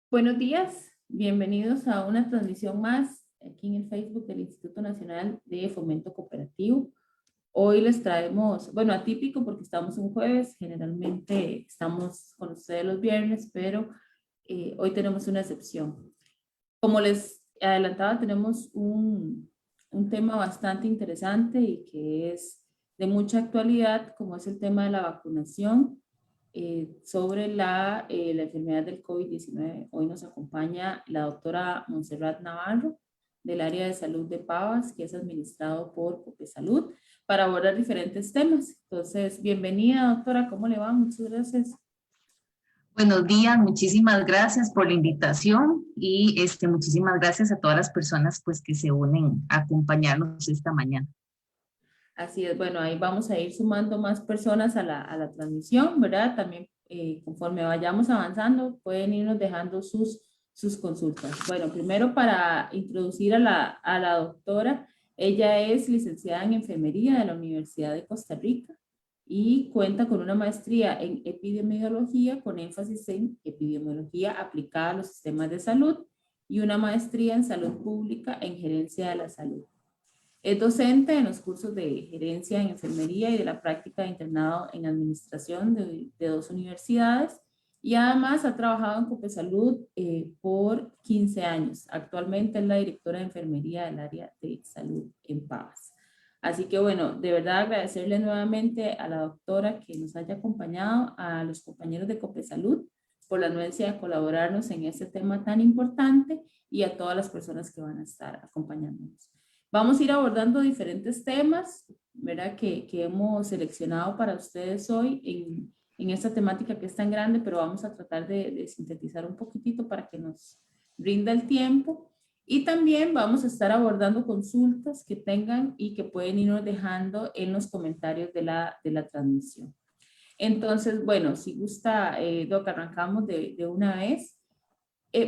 Buenos días, bienvenidos a una transmisión más aquí en el Facebook del Instituto Nacional de Fomento Cooperativo. Hoy les traemos, bueno, atípico porque estamos un jueves, generalmente estamos con ustedes los viernes, pero hoy tenemos una excepción. Como les adelantaba, tenemos un tema bastante interesante y que es de mucha actualidad, como es el tema de la vacunación sobre la enfermedad del COVID-19. Hoy nos acompaña la doctora Montserrat Navarro del área de salud de Pavas, que es administrado por Copesalud, para abordar diferentes temas. Entonces, bienvenida, doctora, ¿cómo le va? Muchas gracias. Buenos días, muchísimas gracias por la invitación y muchísimas gracias a todas las personas pues que se unen a acompañarnos esta mañana. Así es, bueno, ahí vamos a ir sumando más personas a la transmisión, ¿verdad? También conforme vayamos avanzando, pueden irnos dejando sus consultas. Bueno, primero para introducir a la doctora, ella es licenciada en enfermería de la Universidad de Costa Rica y cuenta con una maestría en epidemiología con énfasis en epidemiología aplicada a los sistemas de salud y una maestría en salud pública en gerencia de la salud. Es docente en los cursos de gerencia en enfermería y de la práctica de internado en administración de dos universidades y además ha trabajado en Copesalud por 15 años. Actualmente es la directora de enfermería del área de salud en Pavas. Así que bueno, de verdad agradecerle nuevamente a la doctora que nos haya acompañado, a los compañeros de Copesalud por la anuencia de colaborarnos en este tema tan importante y a todas las personas que van a estar acompañándonos. Vamos a ir abordando diferentes temas, ¿verdad? Que hemos seleccionado para ustedes hoy en esta temática que es tan grande, pero vamos a tratar de sintetizar un poquitito para que nos rinda el tiempo. Y también vamos a estar abordando consultas que tengan y que pueden irnos dejando en los comentarios de la transmisión. Entonces, bueno, si gusta, Doc, arrancamos de una vez.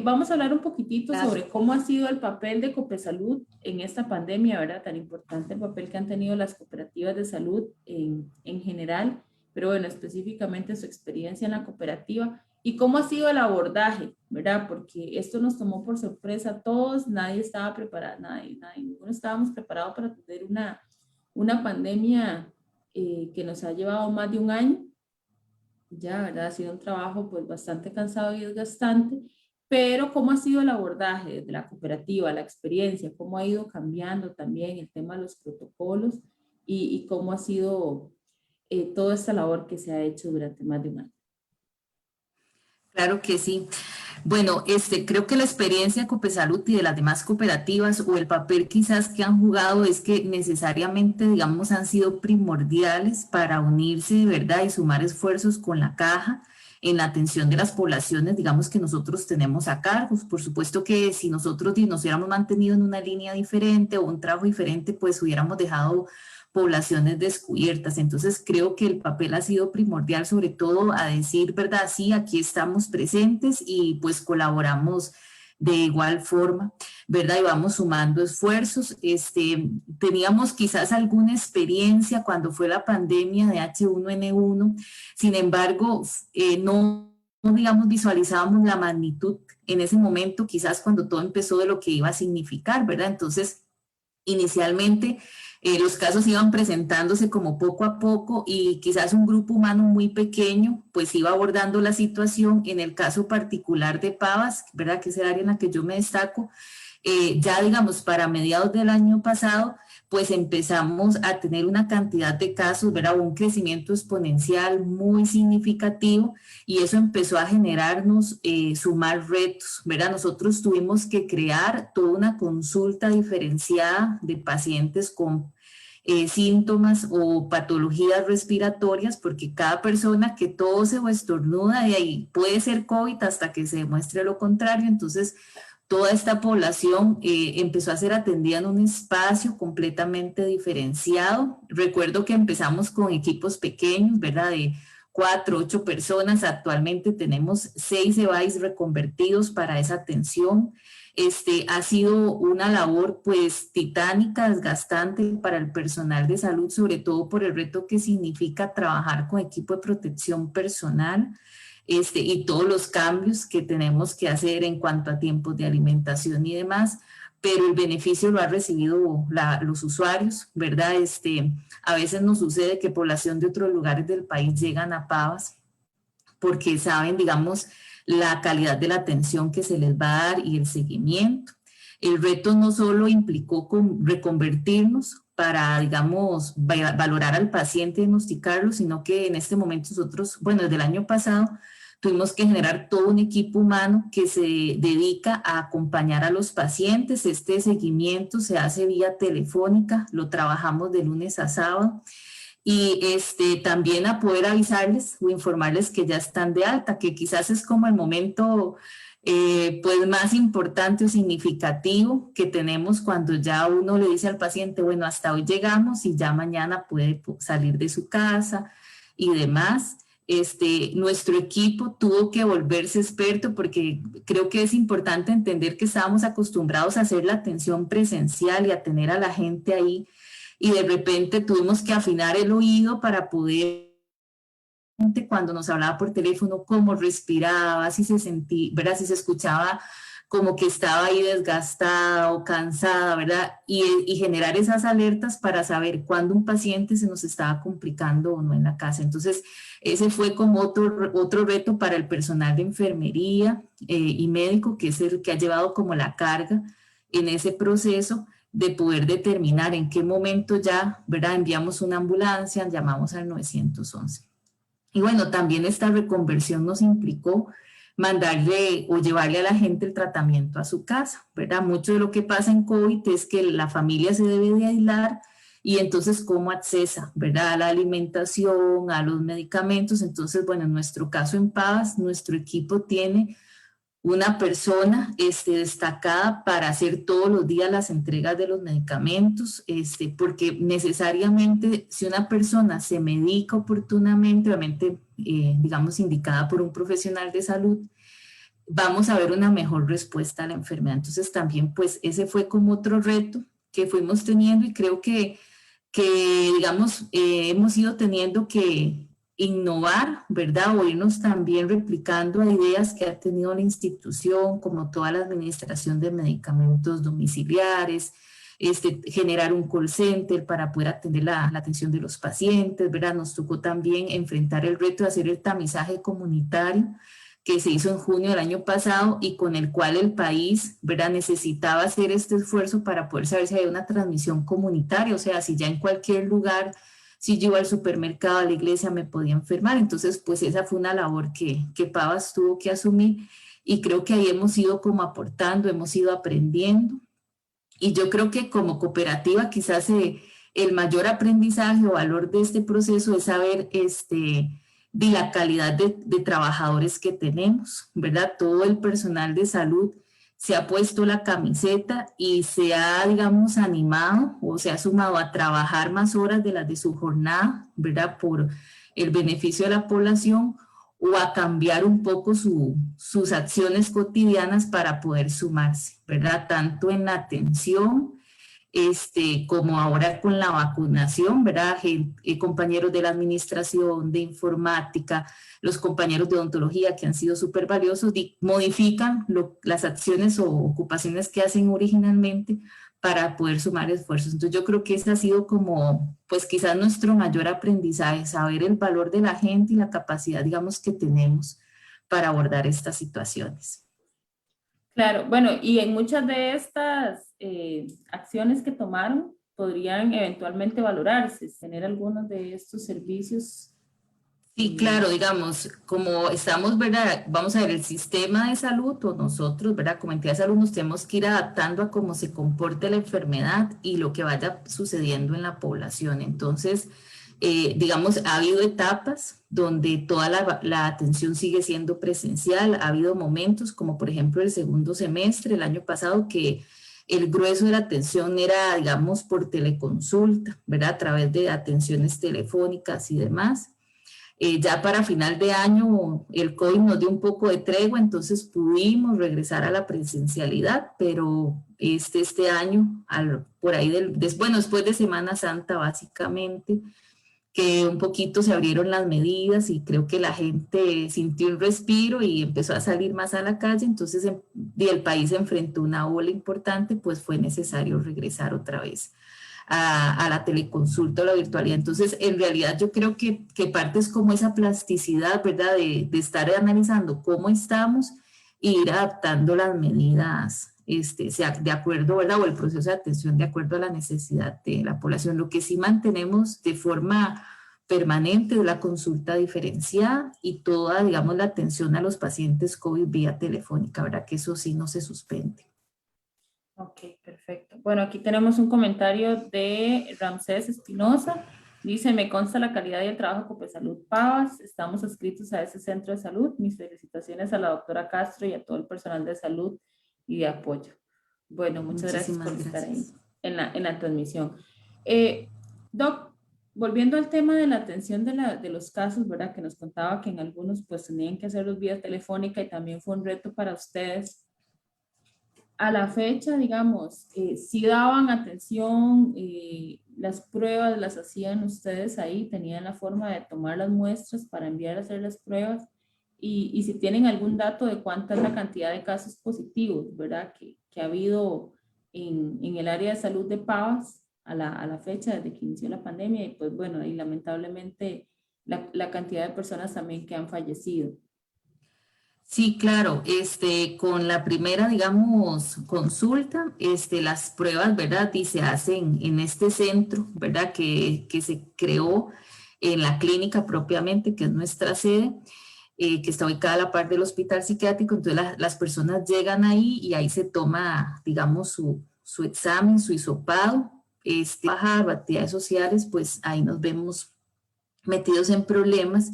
Vamos a hablar un poquitito sobre cómo ha sido el papel de Copesalud en esta pandemia, ¿verdad? Tan importante el papel que han tenido las cooperativas de salud en general, pero bueno, específicamente su experiencia en la cooperativa y cómo ha sido el abordaje, ¿verdad? Porque esto nos tomó por sorpresa a todos, nadie estaba preparado, ninguno estábamos preparados para tener una pandemia que nos ha llevado más de un año ya, ¿verdad? Ha sido un trabajo pues bastante cansado y desgastante, pero ¿cómo ha sido el abordaje desde la cooperativa, la experiencia, cómo ha ido cambiando también el tema de los protocolos y cómo ha sido toda esta labor que se ha hecho durante más de un año? Claro que sí. Bueno, creo que la experiencia de Copesalud y de las demás cooperativas o el papel quizás que han jugado es que necesariamente, digamos, han sido primordiales para unirse, ¿verdad? Y sumar esfuerzos con la caja en la atención de las poblaciones, digamos, que nosotros tenemos a cargo. Por supuesto que si nosotros nos hubiéramos mantenido en una línea diferente o un trabajo diferente, pues hubiéramos dejado poblaciones descubiertas. Entonces creo que el papel ha sido primordial, sobre todo a decir, ¿verdad? Sí, aquí estamos presentes y pues colaboramos de igual forma, ¿verdad? Y vamos sumando esfuerzos. Teníamos quizás alguna experiencia cuando fue la pandemia de H1N1, sin embargo, no, digamos, visualizábamos la magnitud en ese momento, quizás cuando todo empezó de lo que iba a significar, ¿verdad? Entonces, inicialmente los casos iban presentándose como poco a poco y quizás un grupo humano muy pequeño pues iba abordando la situación. En el caso particular de Pavas, ¿verdad? Que es el área en la que yo me destaco, ya digamos para mediados del año pasado, pues empezamos a tener una cantidad de casos, ¿verdad? Un crecimiento exponencial muy significativo y eso empezó a generarnos sumar retos, ¿verdad? Nosotros tuvimos que crear toda una consulta diferenciada de pacientes con síntomas o patologías respiratorias, porque cada persona que tose o estornuda y ahí puede ser COVID hasta que se demuestre lo contrario. Entonces, toda esta población empezó a ser atendida en un espacio completamente diferenciado. Recuerdo que empezamos con equipos pequeños, ¿verdad? De 4, 8 personas. Actualmente tenemos 6 EVAIS reconvertidos para esa atención. Ha sido una labor pues titánica, desgastante para el personal de salud, sobre todo por el reto que significa trabajar con equipo de protección personal. y todos los cambios que tenemos que hacer en cuanto a tiempos de alimentación y demás, pero el beneficio lo han recibido los usuarios, ¿verdad? A veces nos sucede que población de otros lugares del país llegan a Pavas porque saben, digamos, la calidad de la atención que se les va a dar y el seguimiento. El reto no solo implicó reconvertirnos para, digamos, valorar al paciente, diagnosticarlo, sino que en este momento nosotros, bueno, desde el año pasado, tuvimos que generar todo un equipo humano que se dedica a acompañar a los pacientes. Este seguimiento se hace vía telefónica, lo trabajamos de lunes a sábado y también a poder avisarles o informarles que ya están de alta, que quizás es como el momento pues más importante o significativo que tenemos cuando ya uno le dice al paciente, bueno, hasta hoy llegamos y ya mañana puede salir de su casa y demás. Nuestro equipo tuvo que volverse experto porque creo que es importante entender que estábamos acostumbrados a hacer la atención presencial y a tener a la gente ahí y de repente tuvimos que afinar el oído para poder, cuando nos hablaba por teléfono, cómo respiraba, si se sentía, ¿verdad? Si se escuchaba como que estaba ahí desgastada o cansada, ¿verdad? Y generar esas alertas para saber cuándo un paciente se nos estaba complicando o no en la casa. Entonces, ese fue como otro reto para el personal de enfermería y médico, que es el que ha llevado como la carga en ese proceso de poder determinar en qué momento ya, ¿verdad? Enviamos una ambulancia, llamamos al 911. Y bueno, también esta reconversión nos implicó mandarle o llevarle a la gente el tratamiento a su casa, ¿verdad? Mucho de lo que pasa en COVID es que la familia se debe de aislar y entonces cómo accesa, ¿verdad? A la alimentación, a los medicamentos. Entonces, bueno, en nuestro caso en Pavas, nuestro equipo tiene una persona destacada para hacer todos los días las entregas de los medicamentos, porque necesariamente si una persona se medica oportunamente, obviamente, digamos, indicada por un profesional de salud, vamos a ver una mejor respuesta a la enfermedad. Entonces también, pues, ese fue como otro reto que fuimos teniendo y creo que digamos, hemos ido teniendo que innovar, ¿verdad? O irnos también replicando a ideas que ha tenido la institución, como toda la administración de medicamentos domiciliares, generar un call center para poder atender la atención de los pacientes, ¿verdad? Nos tocó también enfrentar el reto de hacer el tamizaje comunitario que se hizo en junio del año pasado y con el cual el país, ¿verdad? Necesitaba hacer este esfuerzo para poder saber si hay una transmisión comunitaria, o sea, si ya en cualquier lugar, si yo iba al supermercado, a la iglesia, me podía enfermar. Entonces, pues esa fue una labor que Pavas tuvo que asumir y creo que ahí hemos ido como aportando, hemos ido aprendiendo. Y yo creo que como cooperativa quizás el mayor aprendizaje o valor de este proceso es saber de la calidad de trabajadores que tenemos, ¿verdad? Todo el personal de salud se ha puesto la camiseta y se ha, digamos, animado o se ha sumado a trabajar más horas de las de su jornada, ¿verdad? Por el beneficio de la población o a cambiar un poco sus acciones cotidianas para poder sumarse, ¿verdad? Tanto en la atención como ahora con la vacunación, ¿verdad? Compañeros de la administración, de informática, los compañeros de odontología que han sido súper valiosos, modifican las acciones o ocupaciones que hacen originalmente para poder sumar esfuerzos. Entonces yo creo que ese ha sido como, pues quizás nuestro mayor aprendizaje, saber el valor de la gente y la capacidad, digamos, que tenemos para abordar estas situaciones. Claro, bueno, y en muchas de estas acciones que tomaron podrían eventualmente valorarse, tener algunos de estos servicios. Sí, claro, digamos, como estamos, ¿verdad? Vamos a ver, el sistema de salud o nosotros, ¿verdad? Como entidad de salud nos tenemos que ir adaptando a cómo se comporte la enfermedad y lo que vaya sucediendo en la población. Entonces, digamos, ha habido etapas donde toda la atención sigue siendo presencial, ha habido momentos como por ejemplo el segundo semestre, el año pasado, que el grueso de la atención era, digamos, por teleconsulta, ¿verdad? A través de atenciones telefónicas y demás. Ya para final de año el COVID nos dio un poco de tregua, entonces pudimos regresar a la presencialidad, pero este año, por ahí, bueno, después de Semana Santa básicamente, que un poquito se abrieron las medidas y creo que la gente sintió un respiro y empezó a salir más a la calle, entonces y el país enfrentó una ola importante, pues fue necesario regresar otra vez a la teleconsulta o la virtualidad. Entonces, en realidad yo creo que parte es como esa plasticidad, ¿verdad? De estar analizando cómo estamos e ir adaptando las medidas, sea de acuerdo, ¿verdad? O el proceso de atención de acuerdo a la necesidad de la población. Lo que sí mantenemos de forma permanente es la consulta diferenciada y toda, digamos, la atención a los pacientes COVID vía telefónica, ¿verdad? Que eso sí no se suspende. Ok, perfecto. Bueno, aquí tenemos un comentario de Ramsés Espinosa. Dice, me consta la calidad y el trabajo de Copesalud Pavas. Estamos adscritos a ese centro de salud. Mis felicitaciones a la doctora Castro y a todo el personal de salud y de apoyo. Bueno, muchas gracias por Muchísimas estar ahí gracias. en la transmisión. Doc, volviendo al tema de la atención de los casos, ¿verdad? Que nos contaba que en algunos pues tenían que hacerlos vía telefónica y también fue un reto para ustedes. A la fecha, digamos, si daban atención, las pruebas las hacían ustedes ahí, tenían la forma de tomar las muestras para enviar a hacer las pruebas y si tienen algún dato de cuánta es la cantidad de casos positivos, ¿verdad? Que ha habido en el área de salud de Pavas a la fecha desde que inició la pandemia y pues bueno, y lamentablemente la cantidad de personas también que han fallecido. Sí, claro, con la primera, digamos, consulta, las pruebas, ¿verdad? Y se hacen en este centro, ¿verdad? Que se creó en la clínica propiamente, que es nuestra sede, que está ubicada a la par del hospital psiquiátrico. Entonces las personas llegan ahí y ahí se toma, digamos, su examen, su hisopado, bajar actividades sociales, pues ahí nos vemos metidos en problemas.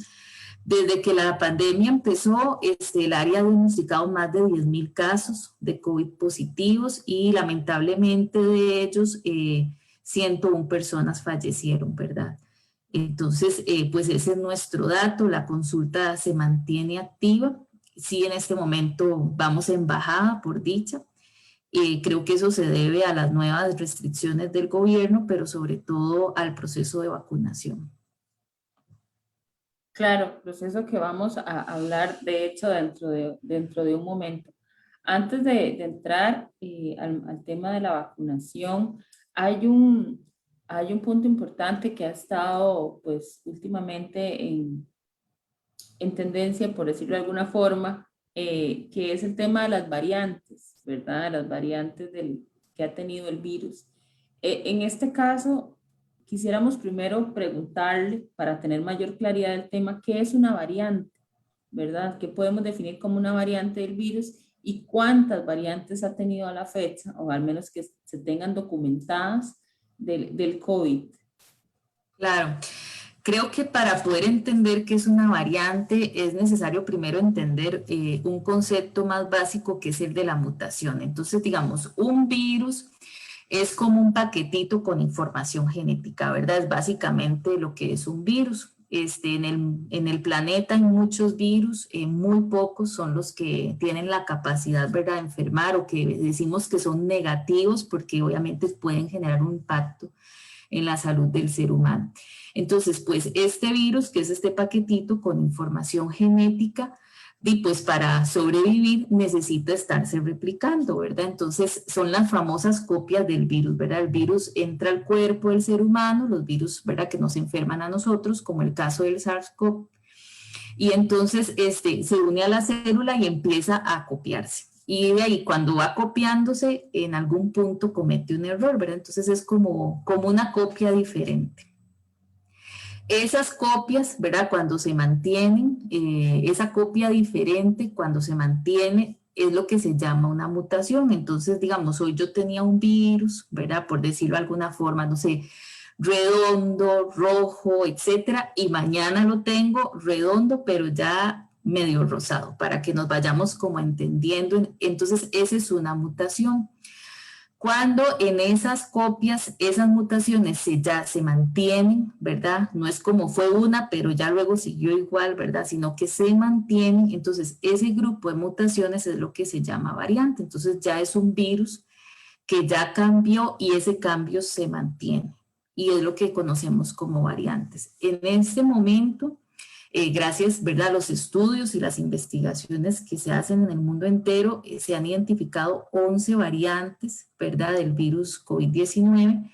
Desde que la pandemia empezó, el área ha diagnosticado más de 10.000 casos de COVID positivos y lamentablemente de ellos 101 personas fallecieron, ¿verdad? Entonces, pues ese es nuestro dato, la consulta se mantiene activa. Sí, en este momento vamos en bajada, por dicha. Creo que eso se debe a las nuevas restricciones del gobierno, pero sobre todo al proceso de vacunación. Claro, proceso que vamos a hablar, de hecho, dentro de un momento. Antes de entrar al tema de la vacunación, hay hay un punto importante que ha estado, pues, últimamente en tendencia, por decirlo de alguna forma, que es el tema de las variantes, ¿verdad? Las variantes que ha tenido el virus. En este caso, quisiéramos primero preguntarle, para tener mayor claridad del tema, ¿qué es una variante? ¿Verdad? ¿Qué podemos definir como una variante del virus y cuántas variantes ha tenido a la fecha, o al menos que se tengan documentadas del COVID? Claro. Creo que para poder entender qué es una variante es necesario primero entender un concepto más básico que es el de la mutación. Entonces, digamos, un virus es como un paquetito con información genética, ¿verdad? Es básicamente lo que es un virus. En el planeta hay muchos virus, muy pocos son los que tienen la capacidad, ¿verdad?, de enfermar o que decimos que son negativos porque obviamente pueden generar un impacto en la salud del ser humano. Entonces, pues este virus, que es este paquetito con información genética, y pues para sobrevivir necesita estarse replicando, ¿verdad? Entonces son las famosas copias del virus, ¿verdad? El virus entra al cuerpo del ser humano, los virus, ¿verdad?, que nos enferman a nosotros, como el caso del SARS-CoV, y entonces se une a la célula y empieza a copiarse. Y de ahí, cuando va copiándose, en algún punto comete un error, ¿verdad? Entonces es como una copia diferente. Esas copias, ¿verdad? Cuando se mantienen, esa copia diferente, cuando se mantiene, es lo que se llama una mutación. Entonces, digamos, hoy yo tenía un virus, ¿verdad? Por decirlo de alguna forma, no sé, redondo, rojo, etcétera, y mañana lo tengo redondo, pero ya medio rosado, para que nos vayamos como entendiendo. Entonces, esa es una mutación. Cuando en esas copias, esas mutaciones ya se mantienen, ¿verdad? No es como fue una, pero ya luego siguió igual, ¿verdad? Sino que se mantienen, entonces ese grupo de mutaciones es lo que se llama variante. Entonces ya es un virus que ya cambió y ese cambio se mantiene. y es lo que conocemos como variantes. En este momento, gracias, ¿verdad?, a los estudios y las investigaciones que se hacen en el mundo entero, se han identificado 11 variantes, ¿verdad?, del virus COVID-19,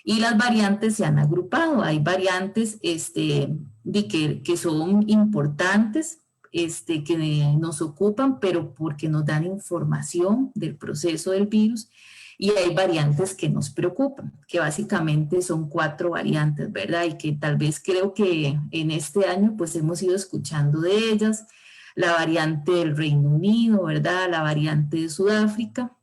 y las variantes se han agrupado. Hay variantes que son importantes, que nos ocupan, pero porque nos dan información del proceso del virus, y hay variantes que nos preocupan, que básicamente son 4 variantes, ¿verdad? Y que tal vez creo que en este año pues hemos ido escuchando de ellas: la variante del Reino Unido, ¿verdad? La variante de Sudáfrica,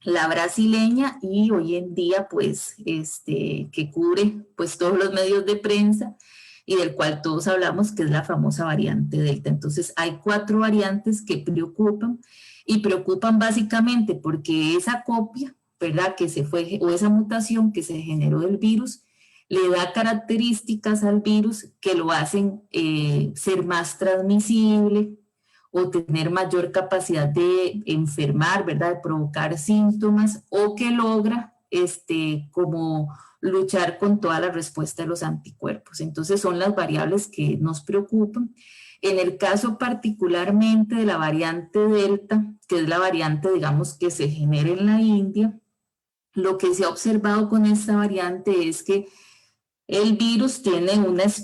la brasileña, y hoy en día pues que cubre pues todos los medios de prensa y del cual todos hablamos, que es la famosa variante Delta. Entonces hay 4 variantes que preocupan, y preocupan básicamente porque esa copia, ¿verdad?, que se fue, o esa mutación que se generó del virus, le da características al virus que lo hacen ser más transmisible, o tener mayor capacidad de enfermar, ¿verdad?, de provocar síntomas, o que logra como luchar con toda la respuesta de los anticuerpos. Entonces son las variables que nos preocupan. En el caso particularmente de la variante Delta, que es la variante, digamos, que se genera en la India, lo que se ha observado con esta variante es que el virus tiene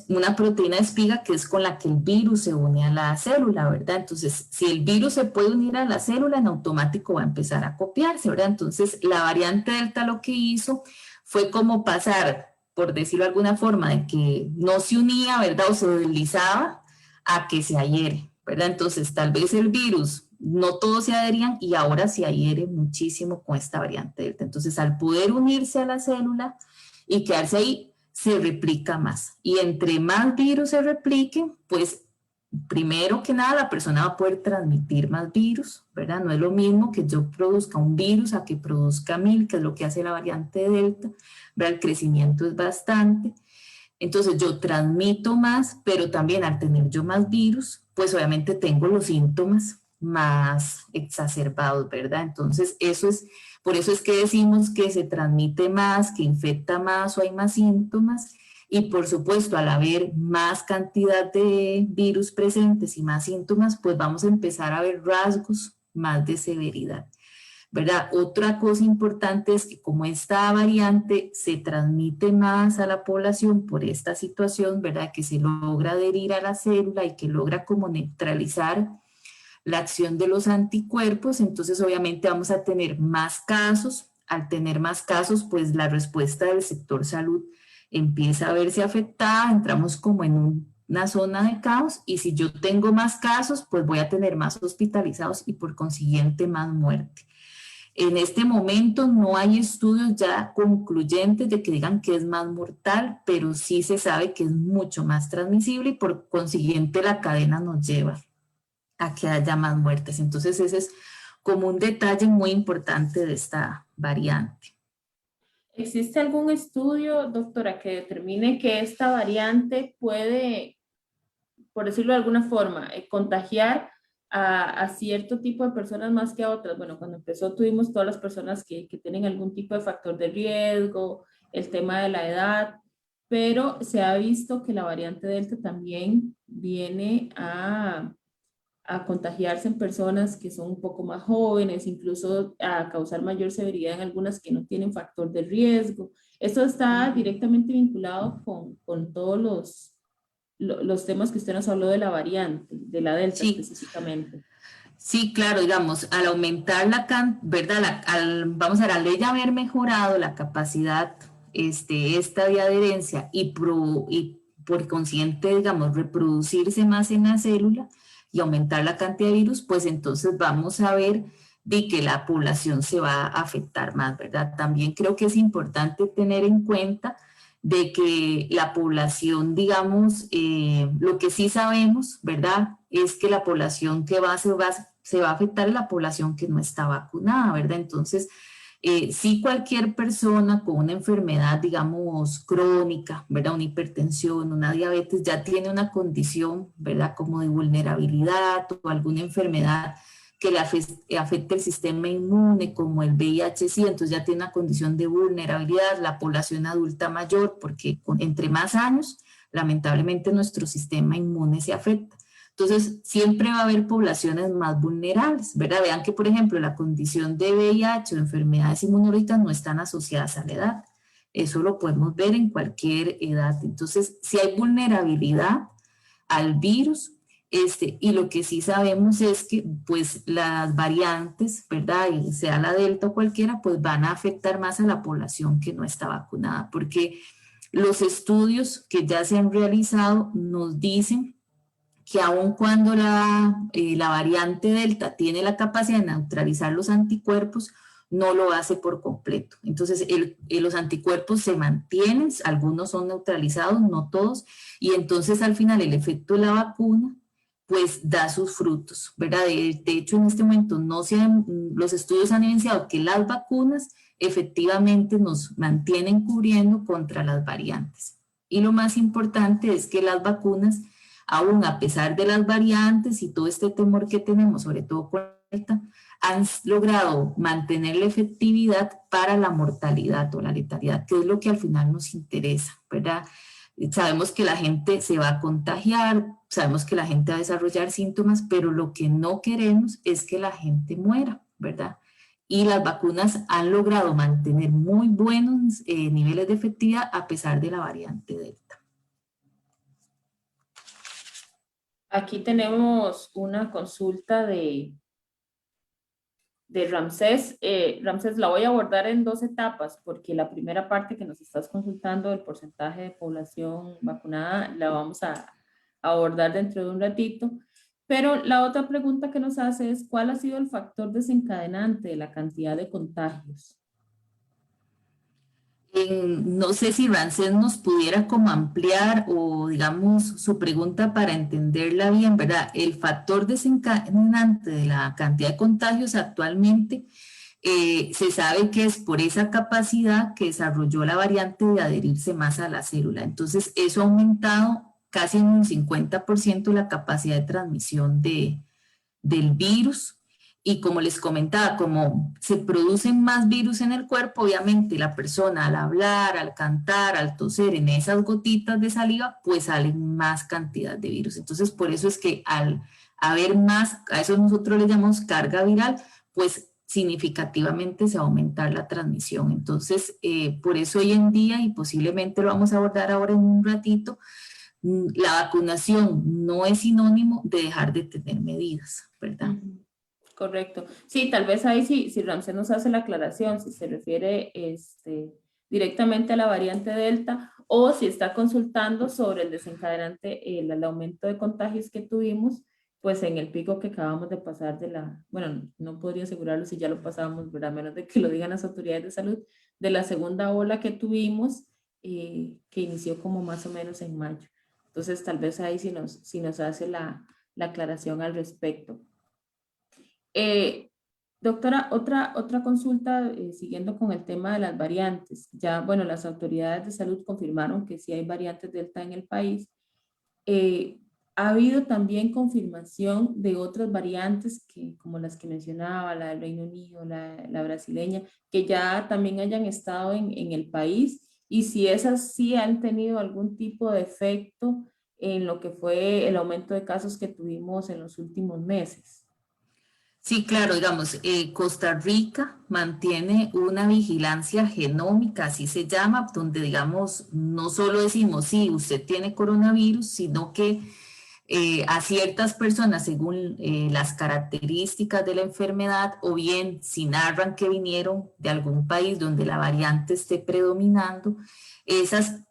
una proteína de espiga, que es con la que el virus se une a la célula, ¿verdad? Entonces, si el virus se puede unir a la célula, en automático va a empezar a copiarse, ¿verdad? Entonces, la variante Delta lo que hizo fue como pasar, por decirlo de alguna forma, de que no se unía, ¿verdad?, o se deslizaba, a que se adhiere, ¿verdad? Entonces, tal vez el virus, no todos se adherían, y ahora se adhiere muchísimo con esta variante Delta. Entonces, al poder unirse a la célula y quedarse ahí, se replica más. Y entre más virus se repliquen, pues primero que nada la persona va a poder transmitir más virus, ¿verdad? No es lo mismo que yo produzca un virus a que produzca 1000, que es lo que hace la variante Delta, ¿verdad? El crecimiento es bastante. Entonces yo transmito más, pero también al tener yo más virus, pues obviamente tengo los síntomas más exacerbados, ¿verdad? Entonces por eso es que decimos que se transmite más, que infecta más o hay más síntomas. Y por supuesto, al haber más cantidad de virus presentes y más síntomas, pues vamos a empezar a ver rasgos más de severidad, ¿verdad? Otra cosa importante es que como esta variante se transmite más a la población por esta situación, ¿verdad?, que se logra adherir a la célula y que logra como neutralizar la acción de los anticuerpos, entonces obviamente vamos a tener más casos. Al tener más casos, pues la respuesta del sector salud empieza a verse afectada, entramos como en una zona de caos, y si yo tengo más casos, pues voy a tener más hospitalizados y por consiguiente más muerte. En este momento no hay estudios ya concluyentes de que digan que es más mortal, pero sí se sabe que es mucho más transmisible, y por consiguiente la cadena nos lleva a que haya más muertes. Entonces ese es como un detalle muy importante de esta variante. ¿Existe algún estudio, doctora, que determine que esta variante puede, por decirlo de alguna forma, contagiar a cierto tipo de personas más que a otras? Bueno, cuando empezó tuvimos todas las personas que tienen algún tipo de factor de riesgo, el tema de la edad, pero se ha visto que la variante Delta también viene a contagiarse en personas que son un poco más jóvenes, incluso a causar mayor severidad en algunas que no tienen factor de riesgo. Esto está directamente vinculado con todos los temas que usted nos habló de la variante, de la Delta Sí, específicamente. sí, claro, digamos, al aumentar ¿verdad? Vamos a ver, al ella haber mejorado la capacidad esta de adherencia y por consiguiente, digamos, reproducirse más en la célula y aumentar la cantidad de virus, pues entonces vamos a ver de que la población se va a afectar más, ¿verdad? También creo que es importante tener en cuenta de que la población, digamos, lo que sí sabemos, ¿verdad?, es que la población que se va a afectar es la población que no está vacunada, ¿verdad? Entonces, sí, cualquier persona con una enfermedad, digamos, crónica, ¿verdad?, una hipertensión, una diabetes, ya tiene una condición, ¿verdad?, como de vulnerabilidad o alguna enfermedad que le afecta el sistema inmune, como el VIH-Sida, entonces ya tiene una condición de vulnerabilidad, la población adulta mayor, porque entre más años, lamentablemente nuestro sistema inmune se afecta. Entonces, siempre va a haber poblaciones más vulnerables, ¿verdad? Vean que, por ejemplo, la condición de VIH o enfermedades inmunológicas no están asociadas a la edad. Eso lo podemos ver en cualquier edad. Entonces, si hay vulnerabilidad al virus, y lo que sí sabemos es que pues las variantes, ¿verdad? Y sea la delta o cualquiera, pues van a afectar más a la población que no está vacunada, porque los estudios que ya se han realizado nos dicen que aun cuando la variante delta tiene la capacidad de neutralizar los anticuerpos, no lo hace por completo. Entonces, los anticuerpos se mantienen, algunos son neutralizados, no todos, y entonces al final el efecto de la vacuna pues da sus frutos, ¿verdad? De hecho, en este momento los estudios han evidenciado que las vacunas efectivamente nos mantienen cubriendo contra las variantes. Y lo más importante es que las vacunas, aún a pesar de las variantes y todo este temor que tenemos, sobre todo con esta, han logrado mantener la efectividad para la mortalidad o la letalidad, que es lo que al final nos interesa, ¿verdad? Sabemos que la gente se va a contagiar, sabemos que la gente va a desarrollar síntomas, pero lo que no queremos es que la gente muera, ¿verdad? Y las vacunas han logrado mantener muy buenos niveles de efectividad a pesar de la variante Delta. Aquí tenemos una consulta de Ramsés. Ramsés, la voy a abordar en dos etapas, porque la primera parte que nos estás consultando, el porcentaje de población vacunada, la vamos a abordar dentro de un ratito. Pero la otra pregunta que nos hace es, ¿cuál ha sido el factor desencadenante de la cantidad de contagios? No sé si Rancés nos pudiera como ampliar o digamos su pregunta para entenderla bien, ¿verdad? El factor desencadenante de la cantidad de contagios actualmente se sabe que es por esa capacidad que desarrolló la variante de adherirse más a la célula. Entonces, eso ha aumentado casi en un 50% la capacidad de transmisión del virus. Y como les comentaba, como se producen más virus en el cuerpo, obviamente la persona al hablar, al cantar, al toser en esas gotitas de saliva, pues salen más cantidad de virus. Entonces, por eso es que al haber más, a eso nosotros le llamamos carga viral, pues significativamente se va a aumentar la transmisión. Entonces, por eso hoy en día, y posiblemente lo vamos a abordar ahora en un ratito, la vacunación no es sinónimo de dejar de tener medidas, ¿verdad? Correcto. Sí, tal vez ahí sí, si Ramsés nos hace la aclaración, si se refiere directamente a la variante Delta o si está consultando sobre el desencadenante, el aumento de contagios que tuvimos, pues en el pico que acabamos de pasar bueno, no podría asegurarlo si ya lo pasamos, ¿verdad? A menos de que lo digan las autoridades de salud, de la segunda ola que tuvimos, que inició como más o menos en mayo. Entonces, tal vez ahí sí nos hace la aclaración al respecto. Doctora, otra consulta, siguiendo con el tema de las variantes. Ya, bueno, las autoridades de salud confirmaron que sí hay variantes Delta en el país. Ha habido también confirmación de otras variantes, como las que mencionaba, la del Reino Unido, la brasileña, que ya también hayan estado en el país, y si esas sí han tenido algún tipo de efecto en lo que fue el aumento de casos que tuvimos en los últimos meses. Sí, claro, digamos, Costa Rica mantiene una vigilancia genómica, así se llama, donde, digamos, no solo decimos, sí, usted tiene coronavirus, sino que a ciertas personas, según las características de la enfermedad, o bien si narran que vinieron de algún país donde la variante esté predominando, esas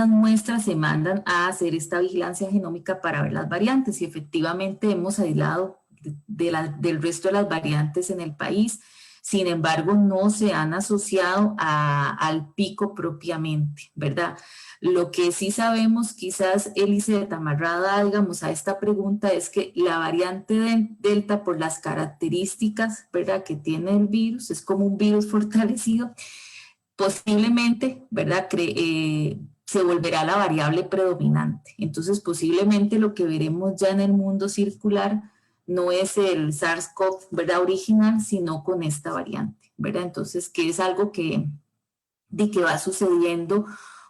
muestras se mandan a hacer esta vigilancia genómica para ver las variantes y efectivamente hemos aislado del resto de las variantes en el país. Sin embargo, no se han asociado al pico propiamente, ¿verdad? Lo que sí sabemos, quizás Eliseta, amarrada, digamos, a esta pregunta, es que la variante Delta, por las características, ¿verdad?, que tiene el virus, es como un virus fortalecido, posiblemente, ¿verdad?, se volverá la variable predominante. Entonces, posiblemente lo que veremos ya en el mundo circular no es el SARS-CoV, ¿verdad? Original, sino con esta variante, ¿verdad? Entonces, que es algo que va sucediendo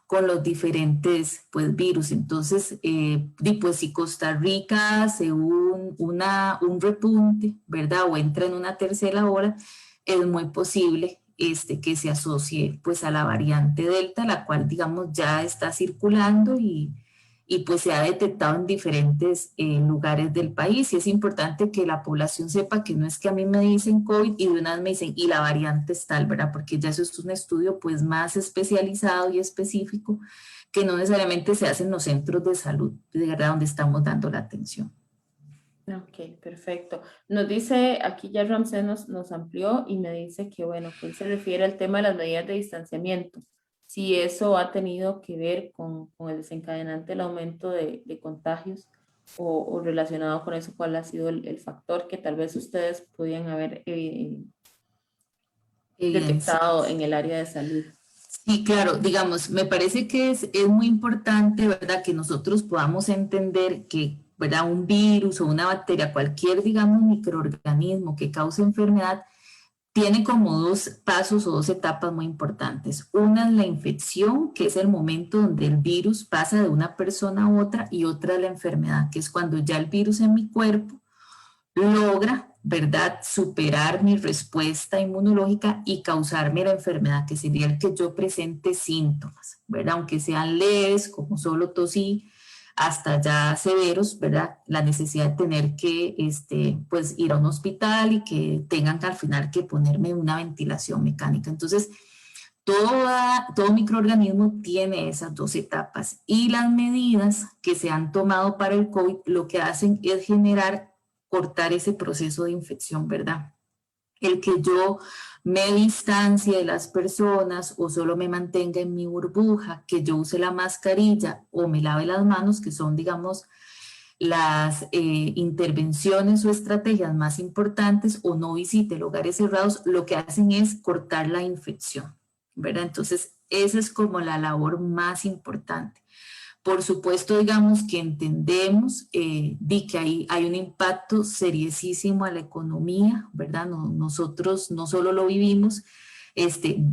con los diferentes pues, virus. Entonces, pues si Costa Rica hace un repunte, ¿verdad? O entra en una tercera ola, es muy posible que se asocie pues a la variante Delta, la cual digamos ya está circulando y pues se ha detectado en diferentes lugares del país. Y es importante que la población sepa que no es que a mí me dicen COVID y de una vez me dicen, y la variante es tal, ¿verdad? Porque ya eso es un estudio pues más especializado y específico que no necesariamente se hace en los centros de salud, de verdad, donde estamos dando la atención. Ok, perfecto. Nos dice, aquí ya Ramsés nos amplió y me dice que, bueno, que él se refiere al tema de las medidas de distanciamiento. Si eso ha tenido que ver con el desencadenante del aumento de contagios o relacionado con eso, cuál ha sido el factor que tal vez ustedes podían haber Evidencia. detectado en el área de salud. Sí, claro, digamos, me parece que es muy importante, ¿verdad?, que nosotros podamos entender que, ¿verdad?, un virus o una bacteria, cualquier, digamos, microorganismo que cause enfermedad, tiene como dos pasos o dos etapas muy importantes. Una es la infección, que es el momento donde el virus pasa de una persona a otra, y otra es la enfermedad, que es cuando ya el virus en mi cuerpo logra, ¿verdad?, superar mi respuesta inmunológica y causarme la enfermedad, que sería el que yo presente síntomas, ¿verdad? Aunque sean leves, como solo tosí, hasta ya severos, ¿verdad? La necesidad de tener que, pues, ir a un hospital y que tengan que al final que ponerme una ventilación mecánica. Entonces, todo microorganismo tiene esas dos etapas y las medidas que se han tomado para el COVID lo que hacen es cortar ese proceso de infección, ¿verdad? El que yo me distancie de las personas o solo me mantenga en mi burbuja, que yo use la mascarilla o me lave las manos, que son, digamos, las intervenciones o estrategias más importantes, o no visite lugares cerrados, lo que hacen es cortar la infección, ¿verdad? Entonces, esa es como la labor más importante. Por supuesto, digamos que entendemos que hay un impacto seriosísimo a la economía, ¿verdad? Nosotros no solo lo vivimos,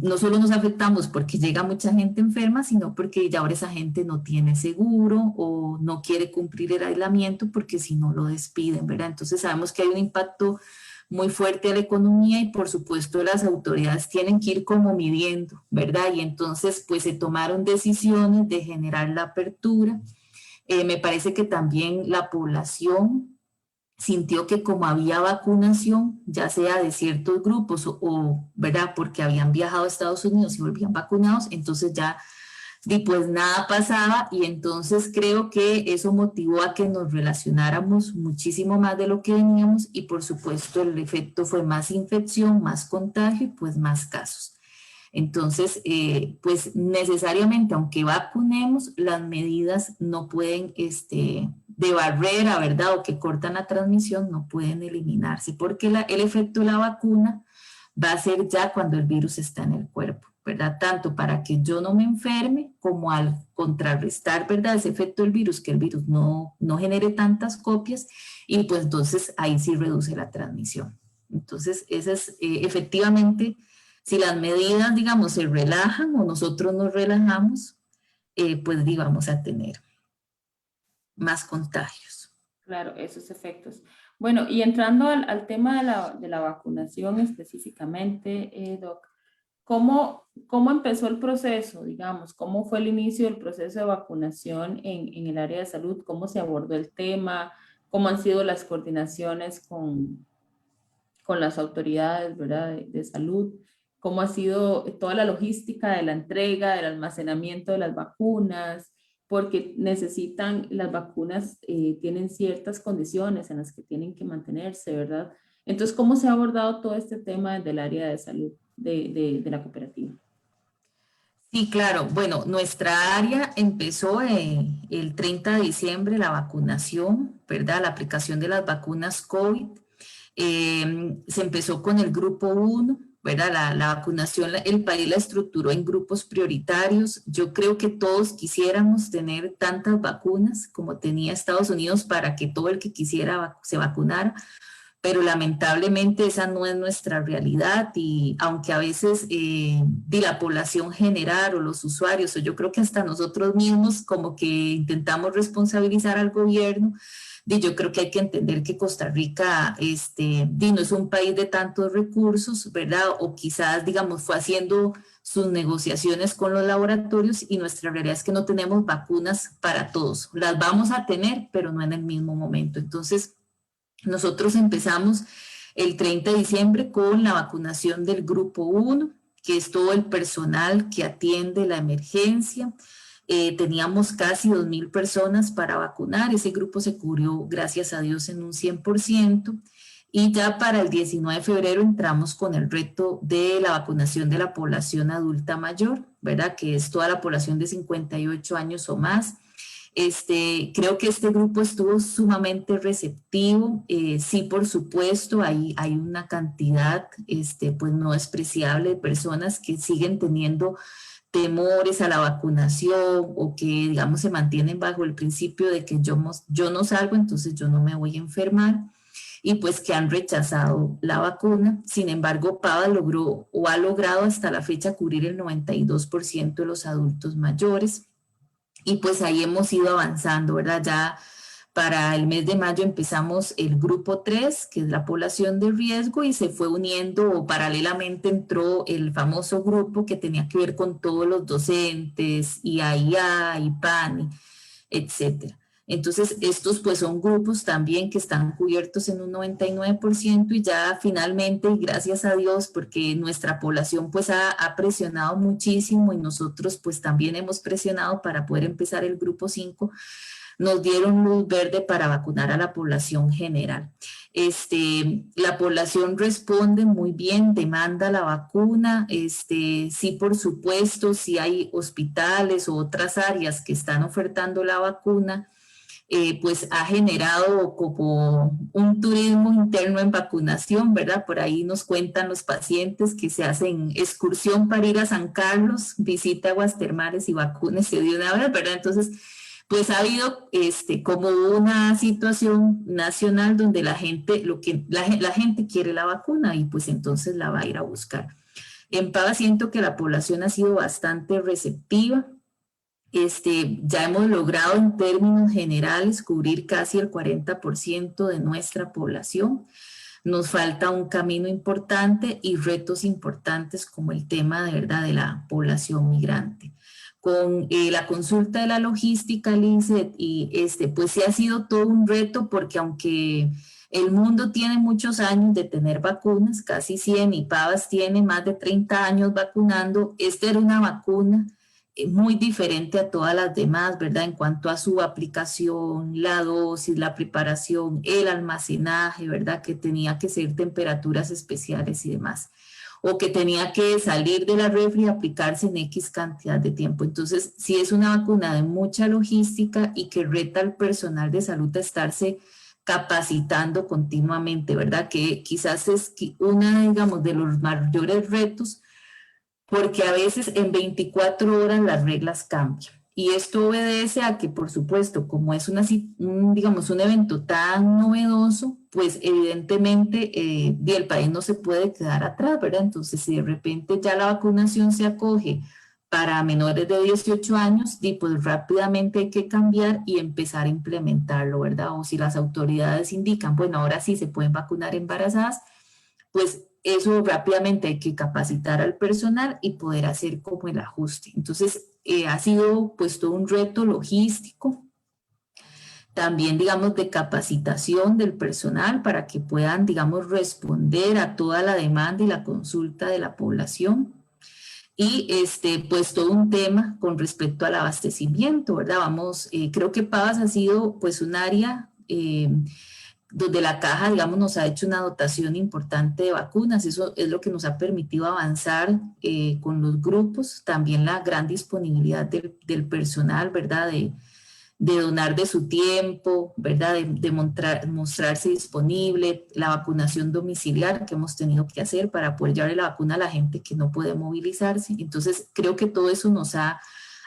no solo nos afectamos porque llega mucha gente enferma, sino porque ya ahora esa gente no tiene seguro o no quiere cumplir el aislamiento porque si no lo despiden, ¿verdad? Entonces sabemos que hay un impacto muy fuerte a la economía y por supuesto las autoridades tienen que ir como midiendo, ¿verdad? Y entonces pues se tomaron decisiones de generar la apertura. Me parece que también la población sintió que como había vacunación, ya sea de ciertos grupos ¿verdad? Porque habían viajado a Estados Unidos y volvían vacunados, entonces ya y pues nada pasaba, y entonces creo que eso motivó a que nos relacionáramos muchísimo más de lo que veníamos, y por supuesto el efecto fue más infección, más contagio y pues más casos. Entonces, pues necesariamente, aunque vacunemos, las medidas no pueden, de barrera, ¿verdad? O que cortan la transmisión, no pueden eliminarse, porque el efecto de la vacuna va a ser ya cuando el virus está en el cuerpo, ¿verdad? Tanto para que yo no me enferme como al contrarrestar, ¿verdad? Ese efecto del virus, que el virus no genere tantas copias, y pues entonces ahí sí reduce la transmisión. Entonces, esa es efectivamente, si las medidas, digamos, se relajan o nosotros nos relajamos, pues vamos a tener más contagios. Claro, esos efectos. Bueno, y entrando al tema de la vacunación específicamente, Doc, ¿cómo empezó el proceso, digamos? ¿Cómo fue el inicio del proceso de vacunación en el área de salud? ¿Cómo se abordó el tema? ¿Cómo han sido las coordinaciones con las autoridades, ¿verdad? De salud? ¿Cómo ha sido toda la logística de la entrega, del almacenamiento de las vacunas? Porque necesitan, las vacunas tienen ciertas condiciones en las que tienen que mantenerse, ¿verdad? Entonces, ¿cómo se ha abordado todo este tema desde el área de salud de la cooperativa? Sí, claro. Bueno, nuestra área empezó el 30 de diciembre la vacunación, ¿verdad? La aplicación de las vacunas COVID. Se empezó con el grupo 1, ¿verdad? La vacunación, el país la estructuró en grupos prioritarios. Yo creo que todos quisiéramos tener tantas vacunas como tenía Estados Unidos para que todo el que quisiera se vacunara, pero lamentablemente esa no es nuestra realidad y aunque a veces de la población general o los usuarios, o yo creo que hasta nosotros mismos como que intentamos responsabilizar al gobierno, yo creo que hay que entender que Costa Rica no es un país de tantos recursos, ¿verdad? O quizás, digamos, fue haciendo sus negociaciones con los laboratorios y nuestra realidad es que no tenemos vacunas para todos. Las vamos a tener, pero no en el mismo momento. Entonces, nosotros empezamos el 30 de diciembre con la vacunación del grupo 1, que es todo el personal que atiende la emergencia. Teníamos casi 2.000 personas para vacunar. Ese grupo se cubrió, gracias a Dios, en un 100%. Y ya para el 19 de febrero entramos con el reto de la vacunación de la población adulta mayor, ¿verdad? Que es toda la población de 58 años o más. Creo que este grupo estuvo sumamente receptivo. Sí, por supuesto, hay una cantidad pues no despreciable de personas que siguen teniendo temores a la vacunación o que, digamos, se mantienen bajo el principio de que yo no salgo, entonces yo no me voy a enfermar y pues que han rechazado la vacuna. Sin embargo, PAVA logró o ha logrado hasta la fecha cubrir el 92% de los adultos mayores. Y pues ahí hemos ido avanzando, ¿verdad? Ya para el mes de mayo empezamos el grupo 3, que es la población de riesgo, y se fue uniendo, o paralelamente entró el famoso grupo que tenía que ver con todos los docentes, IAIA, IPANI, etcétera. Entonces, estos pues son grupos también que están cubiertos en un 99% y ya finalmente, y gracias a Dios, porque nuestra población pues ha presionado muchísimo y nosotros pues también hemos presionado para poder empezar el grupo 5, nos dieron luz verde para vacunar a la población general. La población responde muy bien, demanda la vacuna. Sí, por supuesto, si hay hospitales o otras áreas que están ofertando la vacuna, pues ha generado como un turismo interno en vacunación, ¿verdad? Por ahí nos cuentan los pacientes que se hacen excursión para ir a San Carlos, visita aguas termales y vacúnese de una vez, ¿verdad? Entonces, pues ha habido como una situación nacional donde la gente, la gente quiere la vacuna y pues entonces la va a ir a buscar. En PAVA siento que la población ha sido bastante receptiva. Ya hemos logrado en términos generales cubrir casi el 40% de nuestra población. Nos falta un camino importante y retos importantes como el tema de verdad de la población migrante. Con la consulta de la logística, Lizeth, y pues sí ha sido todo un reto porque aunque el mundo tiene muchos años de tener vacunas, casi 100, y Pavas tiene más de 30 años vacunando, esta era una vacuna muy diferente a todas las demás, ¿verdad? En cuanto a su aplicación, la dosis, la preparación, el almacenaje, ¿verdad? Que tenía que ser temperaturas especiales y demás. O que tenía que salir de la refri y aplicarse en X cantidad de tiempo. Entonces, sí es una vacuna de mucha logística y que reta al personal de salud a estarse capacitando continuamente, ¿verdad? Que quizás es una, digamos, de los mayores retos porque a veces en 24 horas las reglas cambian. Y esto obedece a que, por supuesto, como es digamos, un evento tan novedoso, pues evidentemente el país no se puede quedar atrás, ¿verdad? Entonces, si de repente ya la vacunación se acoge para menores de 18 años, pues rápidamente hay que cambiar y empezar a implementarlo, ¿verdad? O si las autoridades indican, bueno, ahora sí se pueden vacunar embarazadas, pues eso rápidamente hay que capacitar al personal y poder hacer como el ajuste. Entonces, ha sido pues todo un reto logístico, también digamos de capacitación del personal para que puedan digamos responder a toda la demanda y la consulta de la población. Y pues todo un tema con respecto al abastecimiento, ¿verdad? Vamos, creo que Pavas ha sido pues un área donde la caja, digamos, nos ha hecho una dotación importante de vacunas. Eso es lo que nos ha permitido avanzar con los grupos. También la gran disponibilidad del personal, ¿verdad? de donar de su tiempo, ¿verdad? De mostrarse disponible, la vacunación domiciliar que hemos tenido que hacer para poder llevarle la vacuna a la gente que no puede movilizarse. Entonces, creo que todo eso nos ha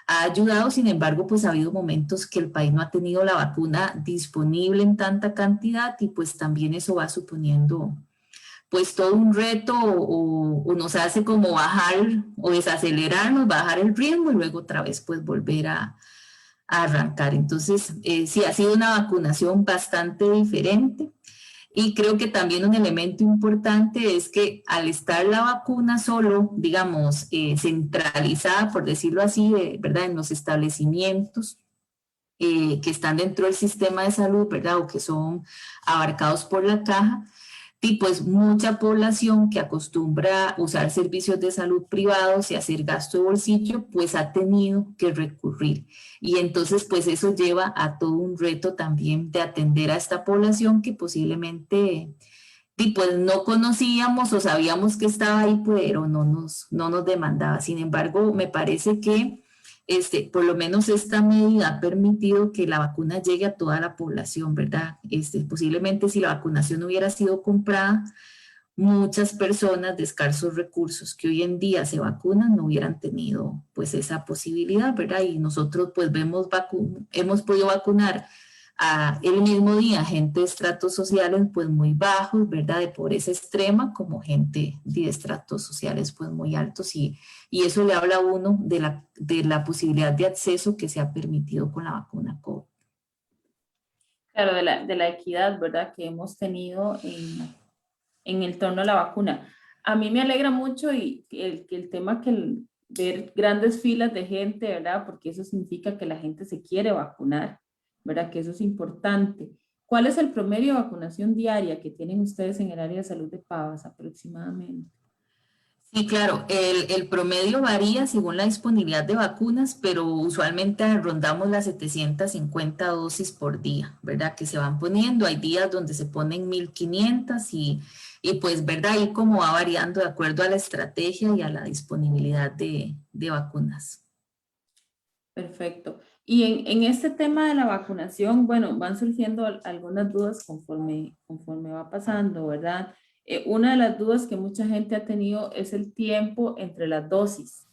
ayudado. Sin embargo, pues ha habido momentos que el país no ha tenido la vacuna disponible en tanta cantidad y pues también eso va suponiendo pues todo un reto o nos hace como bajar o desacelerarnos, bajar el ritmo y luego otra vez pues volver a arrancar. Entonces, sí, ha sido una vacunación bastante diferente. Y creo que también un elemento importante es que al estar la vacuna solo, digamos, centralizada, por decirlo así, ¿verdad? En los establecimientos que están dentro del sistema de salud, ¿verdad? O que son abarcados por la caja, y pues mucha población que acostumbra usar servicios de salud privados y hacer gasto de bolsillo, pues ha tenido que recurrir. Y entonces pues eso lleva a todo un reto también de atender a esta población que posiblemente y pues no conocíamos o sabíamos que estaba ahí, pero no nos demandaba. Sin embargo, me parece que por lo menos esta medida ha permitido que la vacuna llegue a toda la población, ¿verdad? Posiblemente si la vacunación hubiera sido comprada, muchas personas de escasos recursos que hoy en día se vacunan no hubieran tenido pues esa posibilidad, ¿verdad? Y nosotros pues hemos podido vacunar el mismo día gente de estratos sociales pues muy bajos, ¿verdad? De pobreza extrema, como gente de estratos sociales pues muy altos y eso le habla a uno de la posibilidad de acceso que se ha permitido con la vacuna COVID. Claro, de la equidad, ¿verdad? Que hemos tenido en el torno a la vacuna. A mí me alegra mucho y que el tema ver grandes filas de gente, ¿verdad? Porque eso significa que la gente se quiere vacunar, ¿verdad? Que eso es importante. ¿Cuál es el promedio de vacunación diaria que tienen ustedes en el área de salud de Pavas aproximadamente? Sí, claro, el promedio varía según la disponibilidad de vacunas, pero usualmente rondamos las 750 dosis por día, ¿verdad? Que se van poniendo. Hay días donde se ponen 1500 y pues, ¿verdad? Ahí como va variando de acuerdo a la estrategia y a la disponibilidad de vacunas. Perfecto. Y en este tema de la vacunación, bueno, van surgiendo algunas dudas conforme va pasando, ¿verdad? Una de las dudas que mucha gente ha tenido es el tiempo entre las dosis,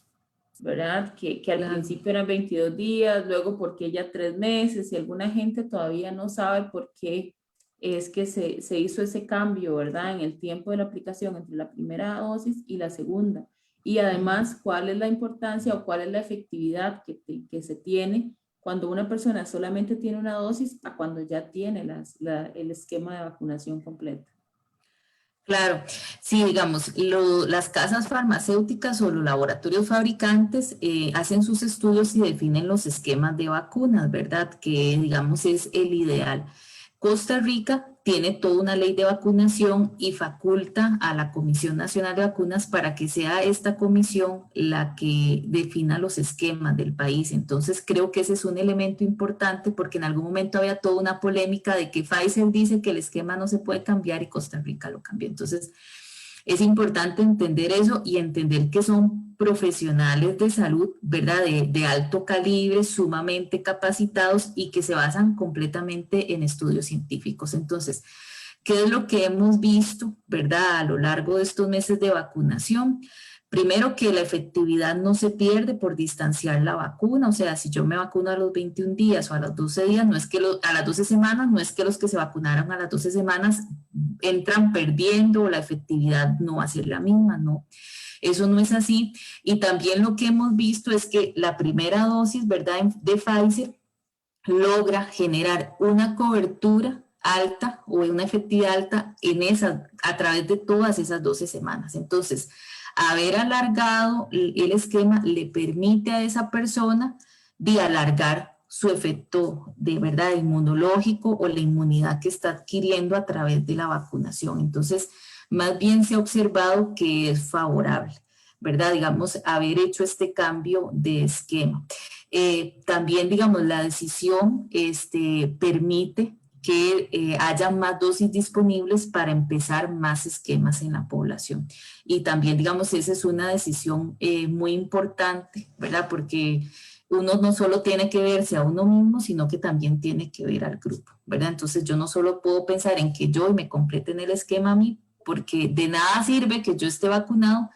¿verdad? Que al Claro. principio eran 22 días, luego porque ya 3 meses, y alguna gente todavía no sabe por qué es que se hizo ese cambio, ¿verdad? En el tiempo de la aplicación entre la primera dosis y la segunda. Y además, ¿cuál es la importancia o cuál es la efectividad que se tiene cuando una persona solamente tiene una dosis a cuando ya tiene el esquema de vacunación completo? Claro, sí, digamos, las casas farmacéuticas o los laboratorios fabricantes hacen sus estudios y definen los esquemas de vacunas, ¿verdad? Que, digamos, es el ideal. Costa Rica tiene toda una ley de vacunación y faculta a la Comisión Nacional de Vacunas para que sea esta comisión la que defina los esquemas del país. Entonces, creo que ese es un elemento importante porque en algún momento había toda una polémica de que Pfizer dice que el esquema no se puede cambiar y Costa Rica lo cambió. Entonces, es importante entender eso y entender que son profesionales de salud, ¿verdad? De alto calibre, sumamente capacitados y que se basan completamente en estudios científicos. Entonces, ¿qué es lo que hemos visto, ¿verdad? A lo largo de estos meses de vacunación. Primero, que la efectividad no se pierde por distanciar la vacuna, o sea, si yo me vacuno a los 21 días o a los 12 días, no es que a las 12 semanas, no es que los que se vacunaron a las 12 semanas entran perdiendo o la efectividad no va a ser la misma, no. Eso no es así. Y también lo que hemos visto es que la primera dosis, ¿verdad?, de Pfizer logra generar una cobertura alta o una efectividad alta a través de todas esas 12 semanas. Entonces, haber alargado el esquema le permite a esa persona de alargar su efecto de verdad inmunológico o la inmunidad que está adquiriendo a través de la vacunación. Entonces, más bien se ha observado que es favorable, ¿verdad? Digamos, haber hecho este cambio de esquema. También, digamos, la decisión permite que haya más dosis disponibles para empezar más esquemas en la población. Y también, digamos, esa es una decisión muy importante, ¿verdad? Porque uno no solo tiene que verse a uno mismo, sino que también tiene que ver al grupo, ¿verdad? Entonces yo no solo puedo pensar en que yo me completen el esquema a mí, porque de nada sirve que yo esté vacunado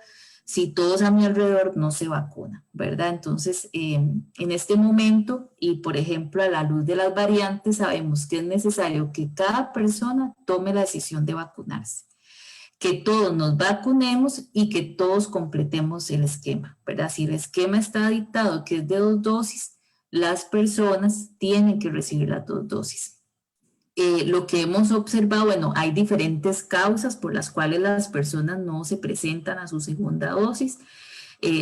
si todos a mi alrededor no se vacunan, ¿verdad? Entonces, en este momento, y por ejemplo, a la luz de las variantes, sabemos que es necesario que cada persona tome la decisión de vacunarse, que todos nos vacunemos y que todos completemos el esquema, ¿verdad? Si el esquema está dictado que es de 2 dosis, las personas tienen que recibir las 2 dosis. Lo que hemos observado, bueno, hay diferentes causas por las cuales las personas no se presentan a su segunda dosis.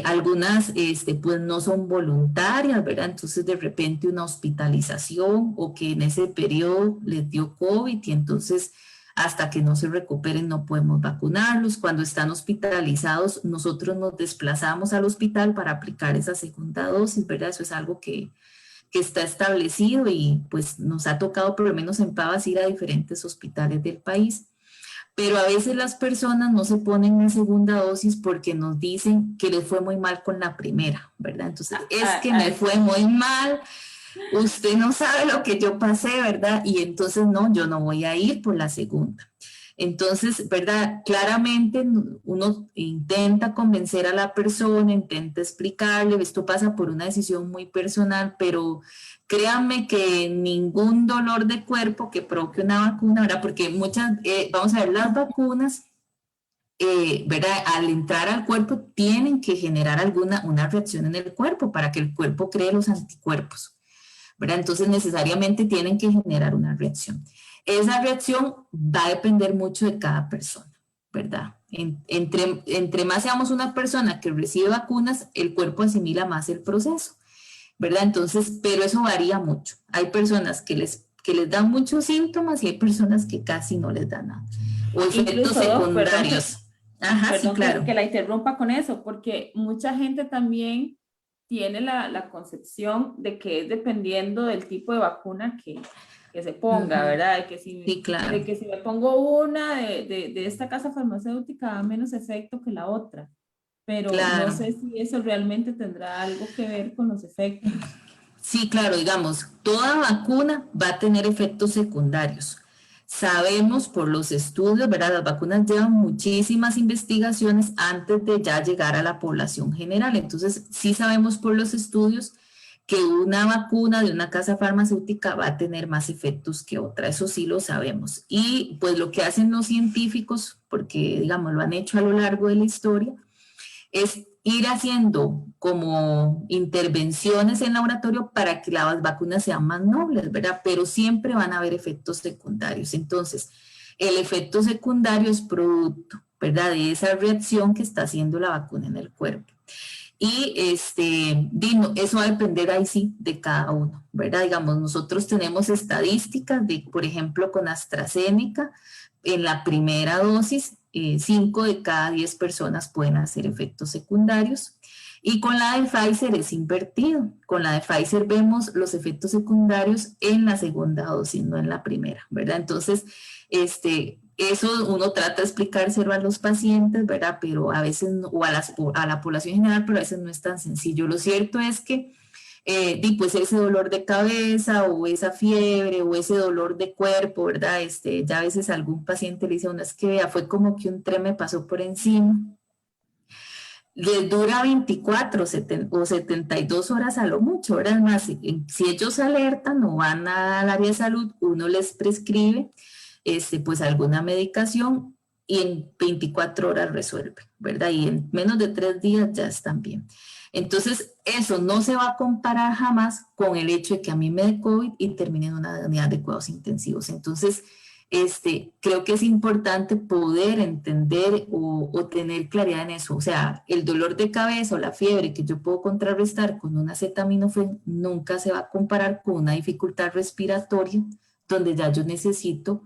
Algunas pues no son voluntarias, ¿verdad? Entonces de repente una hospitalización o que en ese periodo les dio COVID y entonces hasta que no se recuperen no podemos vacunarlos. Cuando están hospitalizados, nosotros nos desplazamos al hospital para aplicar esa segunda dosis, ¿verdad? Eso es algo que está establecido y pues nos ha tocado por lo menos en Pavas ir a diferentes hospitales del país. Pero a veces las personas no se ponen en segunda dosis porque nos dicen que les fue muy mal con la primera, ¿verdad? Entonces, es que me fue muy mal, usted no sabe lo que yo pasé, ¿verdad? Y entonces, no, yo no voy a ir por la segunda. Entonces, ¿verdad? Claramente uno intenta convencer a la persona, intenta explicarle, esto pasa por una decisión muy personal, pero créanme que ningún dolor de cuerpo que provoque una vacuna, ¿verdad? Porque muchas, vamos a ver, las vacunas, ¿verdad? Al entrar al cuerpo tienen que generar una reacción en el cuerpo para que el cuerpo cree los anticuerpos, ¿verdad? Entonces necesariamente tienen que generar una reacción. Esa reacción va a depender mucho de cada persona, ¿verdad? Entre más seamos una persona que recibe vacunas, el cuerpo asimila más el proceso, ¿verdad? Entonces, pero eso varía mucho. Hay personas que les dan muchos síntomas y hay personas que casi no les dan nada. O efectos Incluso, Doc, secundarios. Ajá, sí, claro. que la interrumpa con eso, porque mucha gente también tiene la concepción de que es dependiendo del tipo de vacuna que se ponga, ¿verdad? Sí, claro. De que si me pongo una de esta casa farmacéutica da menos efecto que la otra, pero Claro. no sé si eso realmente tendrá algo que ver con los efectos. Sí, claro, digamos, toda vacuna va a tener efectos secundarios. Sabemos por los estudios, ¿verdad? Las vacunas llevan muchísimas investigaciones antes de ya llegar a la población general. Entonces, sí sabemos por los estudios que una vacuna de una casa farmacéutica va a tener más efectos que otra. Eso sí lo sabemos. Y pues lo que hacen los científicos, porque digamos lo han hecho a lo largo de la historia, es ir haciendo como intervenciones en laboratorio para que las vacunas sean más nobles, ¿verdad? Pero siempre van a haber efectos secundarios. Entonces, el efecto secundario es producto, ¿verdad? De esa reacción que está haciendo la vacuna en el cuerpo. Y eso va a depender ahí sí de cada uno, ¿verdad? Digamos, nosotros tenemos estadísticas de, por ejemplo, con AstraZeneca, en la primera dosis, 5 de cada 10 personas pueden hacer efectos secundarios. Y con la de Pfizer es invertido. Con la de Pfizer vemos los efectos secundarios en la segunda dosis, no en la primera, ¿verdad? Entonces, eso uno trata de explicárselo a los pacientes, ¿verdad? Pero a veces, o a la población general, pero a veces no es tan sencillo. Lo cierto es que pues ese dolor de cabeza o esa fiebre o ese dolor de cuerpo, ¿verdad? Ya a veces algún paciente le dice a uno, es que vea, fue como que un tren me pasó por encima. Les dura 24 o 72 horas a lo mucho, ¿verdad? Más, si ellos alertan o van al área de salud, uno les prescribe pues alguna medicación y en 24 horas resuelve, ¿verdad? Y en menos de 3 días ya están bien. Entonces, eso no se va a comparar jamás con el hecho de que a mí me dé COVID y termine en una unidad de cuidados intensivos. Entonces, creo que es importante poder entender o tener claridad en eso. O sea, el dolor de cabeza o la fiebre que yo puedo contrarrestar con un acetaminofén nunca se va a comparar con una dificultad respiratoria donde ya yo necesito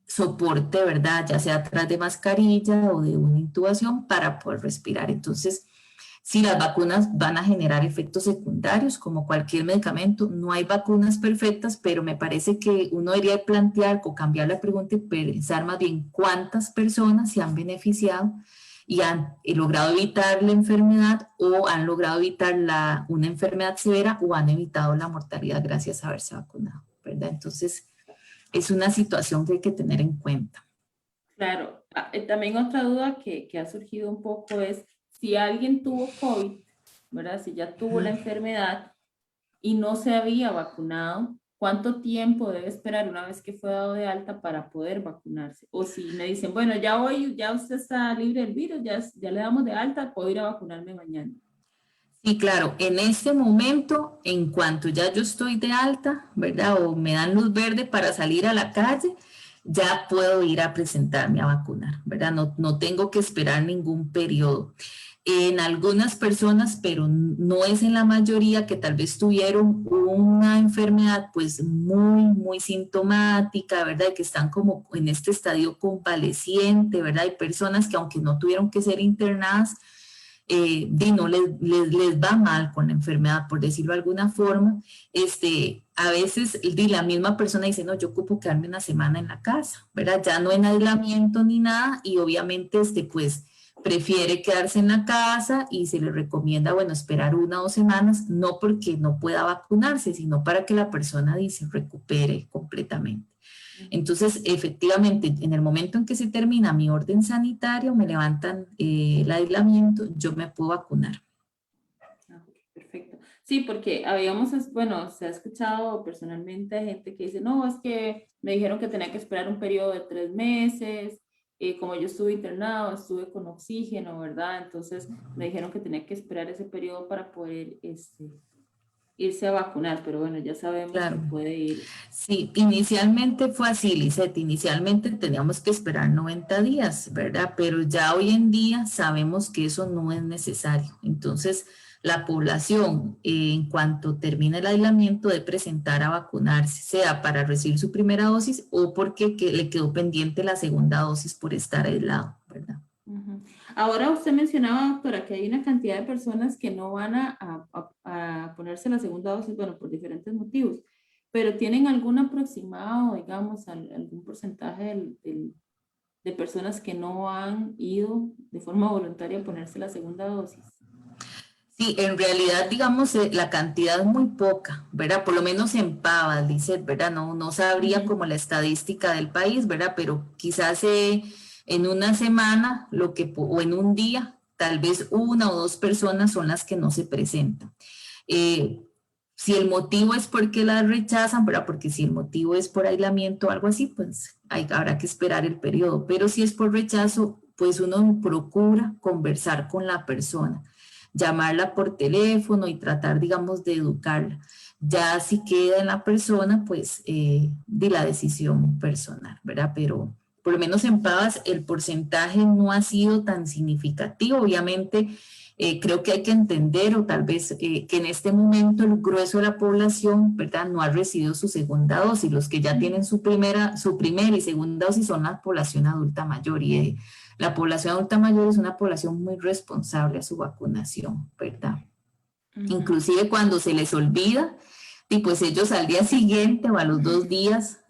soporte, ¿verdad? Ya sea atrás de mascarilla o de una intubación para poder respirar. Entonces, si las vacunas van a generar efectos secundarios, como cualquier medicamento, no hay vacunas perfectas, pero me parece que uno debería plantear o cambiar la pregunta y pensar más bien cuántas personas se han beneficiado y han logrado evitar la enfermedad o han logrado evitar una enfermedad severa o han evitado la mortalidad gracias a haberse vacunado, ¿verdad? Entonces, es una situación que hay que tener en cuenta. Claro, también otra duda que ha surgido un poco es si alguien tuvo COVID, ¿verdad? Si ya tuvo la enfermedad y no se había vacunado, ¿cuánto tiempo debe esperar una vez que fue dado de alta para poder vacunarse? O si me dicen, bueno, ya hoy, ya usted está libre del virus, ya le damos de alta, puedo ir a vacunarme mañana. Sí, claro, en este momento, en cuanto ya yo estoy de alta, ¿verdad? O me dan luz verde para salir a la calle, ya puedo ir a presentarme a vacunar, ¿verdad? No tengo que esperar ningún periodo. En algunas personas, pero no es en la mayoría, que tal vez tuvieron una enfermedad pues muy sintomática, ¿verdad? Que están como en este estadio convaleciente, ¿verdad? Hay personas que aunque no tuvieron que ser internadas, no les va mal con la enfermedad, por decirlo de alguna forma. A veces la misma persona dice, no, yo ocupo quedarme una semana en la casa, ¿verdad? Ya no en aislamiento ni nada, y obviamente pues prefiere quedarse en la casa y se le recomienda, bueno, esperar 1 o 2 semanas, no porque no pueda vacunarse, sino para que la persona se recupere completamente. Entonces, efectivamente, en el momento en que se termina mi orden sanitario, me levantan el aislamiento, yo me puedo vacunar. Perfecto. Sí, porque habíamos, bueno, se ha escuchado personalmente gente que dice, no, es que me dijeron que tenía que esperar un periodo de 3 meses, como yo estuve internado, estuve con oxígeno, ¿verdad? Entonces me dijeron que tenía que esperar ese periodo para poder irse a vacunar, pero bueno, ya sabemos que Claro. puede ir. Sí, inicialmente fue así, Lisette. Inicialmente teníamos que esperar 90 días, ¿verdad? Pero ya hoy en día sabemos que eso no es necesario. Entonces, la población, en cuanto termine el aislamiento, de presentar a vacunarse, sea para recibir su primera dosis o porque le quedó pendiente la segunda dosis por estar aislado, ¿verdad? Ujú. Ahora usted mencionaba, doctora, que hay una cantidad de personas que no van a ponerse la segunda dosis, bueno, por diferentes motivos, pero ¿tienen algún aproximado, digamos, algún porcentaje de personas que no han ido de forma voluntaria a ponerse la segunda dosis? Sí, en realidad, digamos, la cantidad es muy poca, ¿verdad? Por lo menos en Pavas, dice, ¿verdad? No sabría como la estadística del país, ¿verdad? Pero quizás en una semana o en un día, tal vez 1 o 2 personas son las que no se presentan. Eh, si el motivo es porque las rechazan, ¿verdad? Porque si el motivo es por aislamiento o algo así, pues habrá que esperar el periodo. Pero si es por rechazo, pues uno procura conversar con la persona, llamarla por teléfono y tratar, digamos, de educarla. Ya si queda en la persona, pues de la decisión personal, ¿verdad? Pero por lo menos en Pavas el porcentaje no ha sido tan significativo. Obviamente, creo que hay que entender, o tal vez que en este momento el grueso de la población, ¿verdad?, no ha recibido su segunda dosis. Los que ya tienen su primera y segunda dosis son la población adulta mayor, y la población adulta mayor es una población muy responsable a su vacunación, ¿verdad? Inclusive cuando se les olvida, y pues ellos al día siguiente o a los 2 días,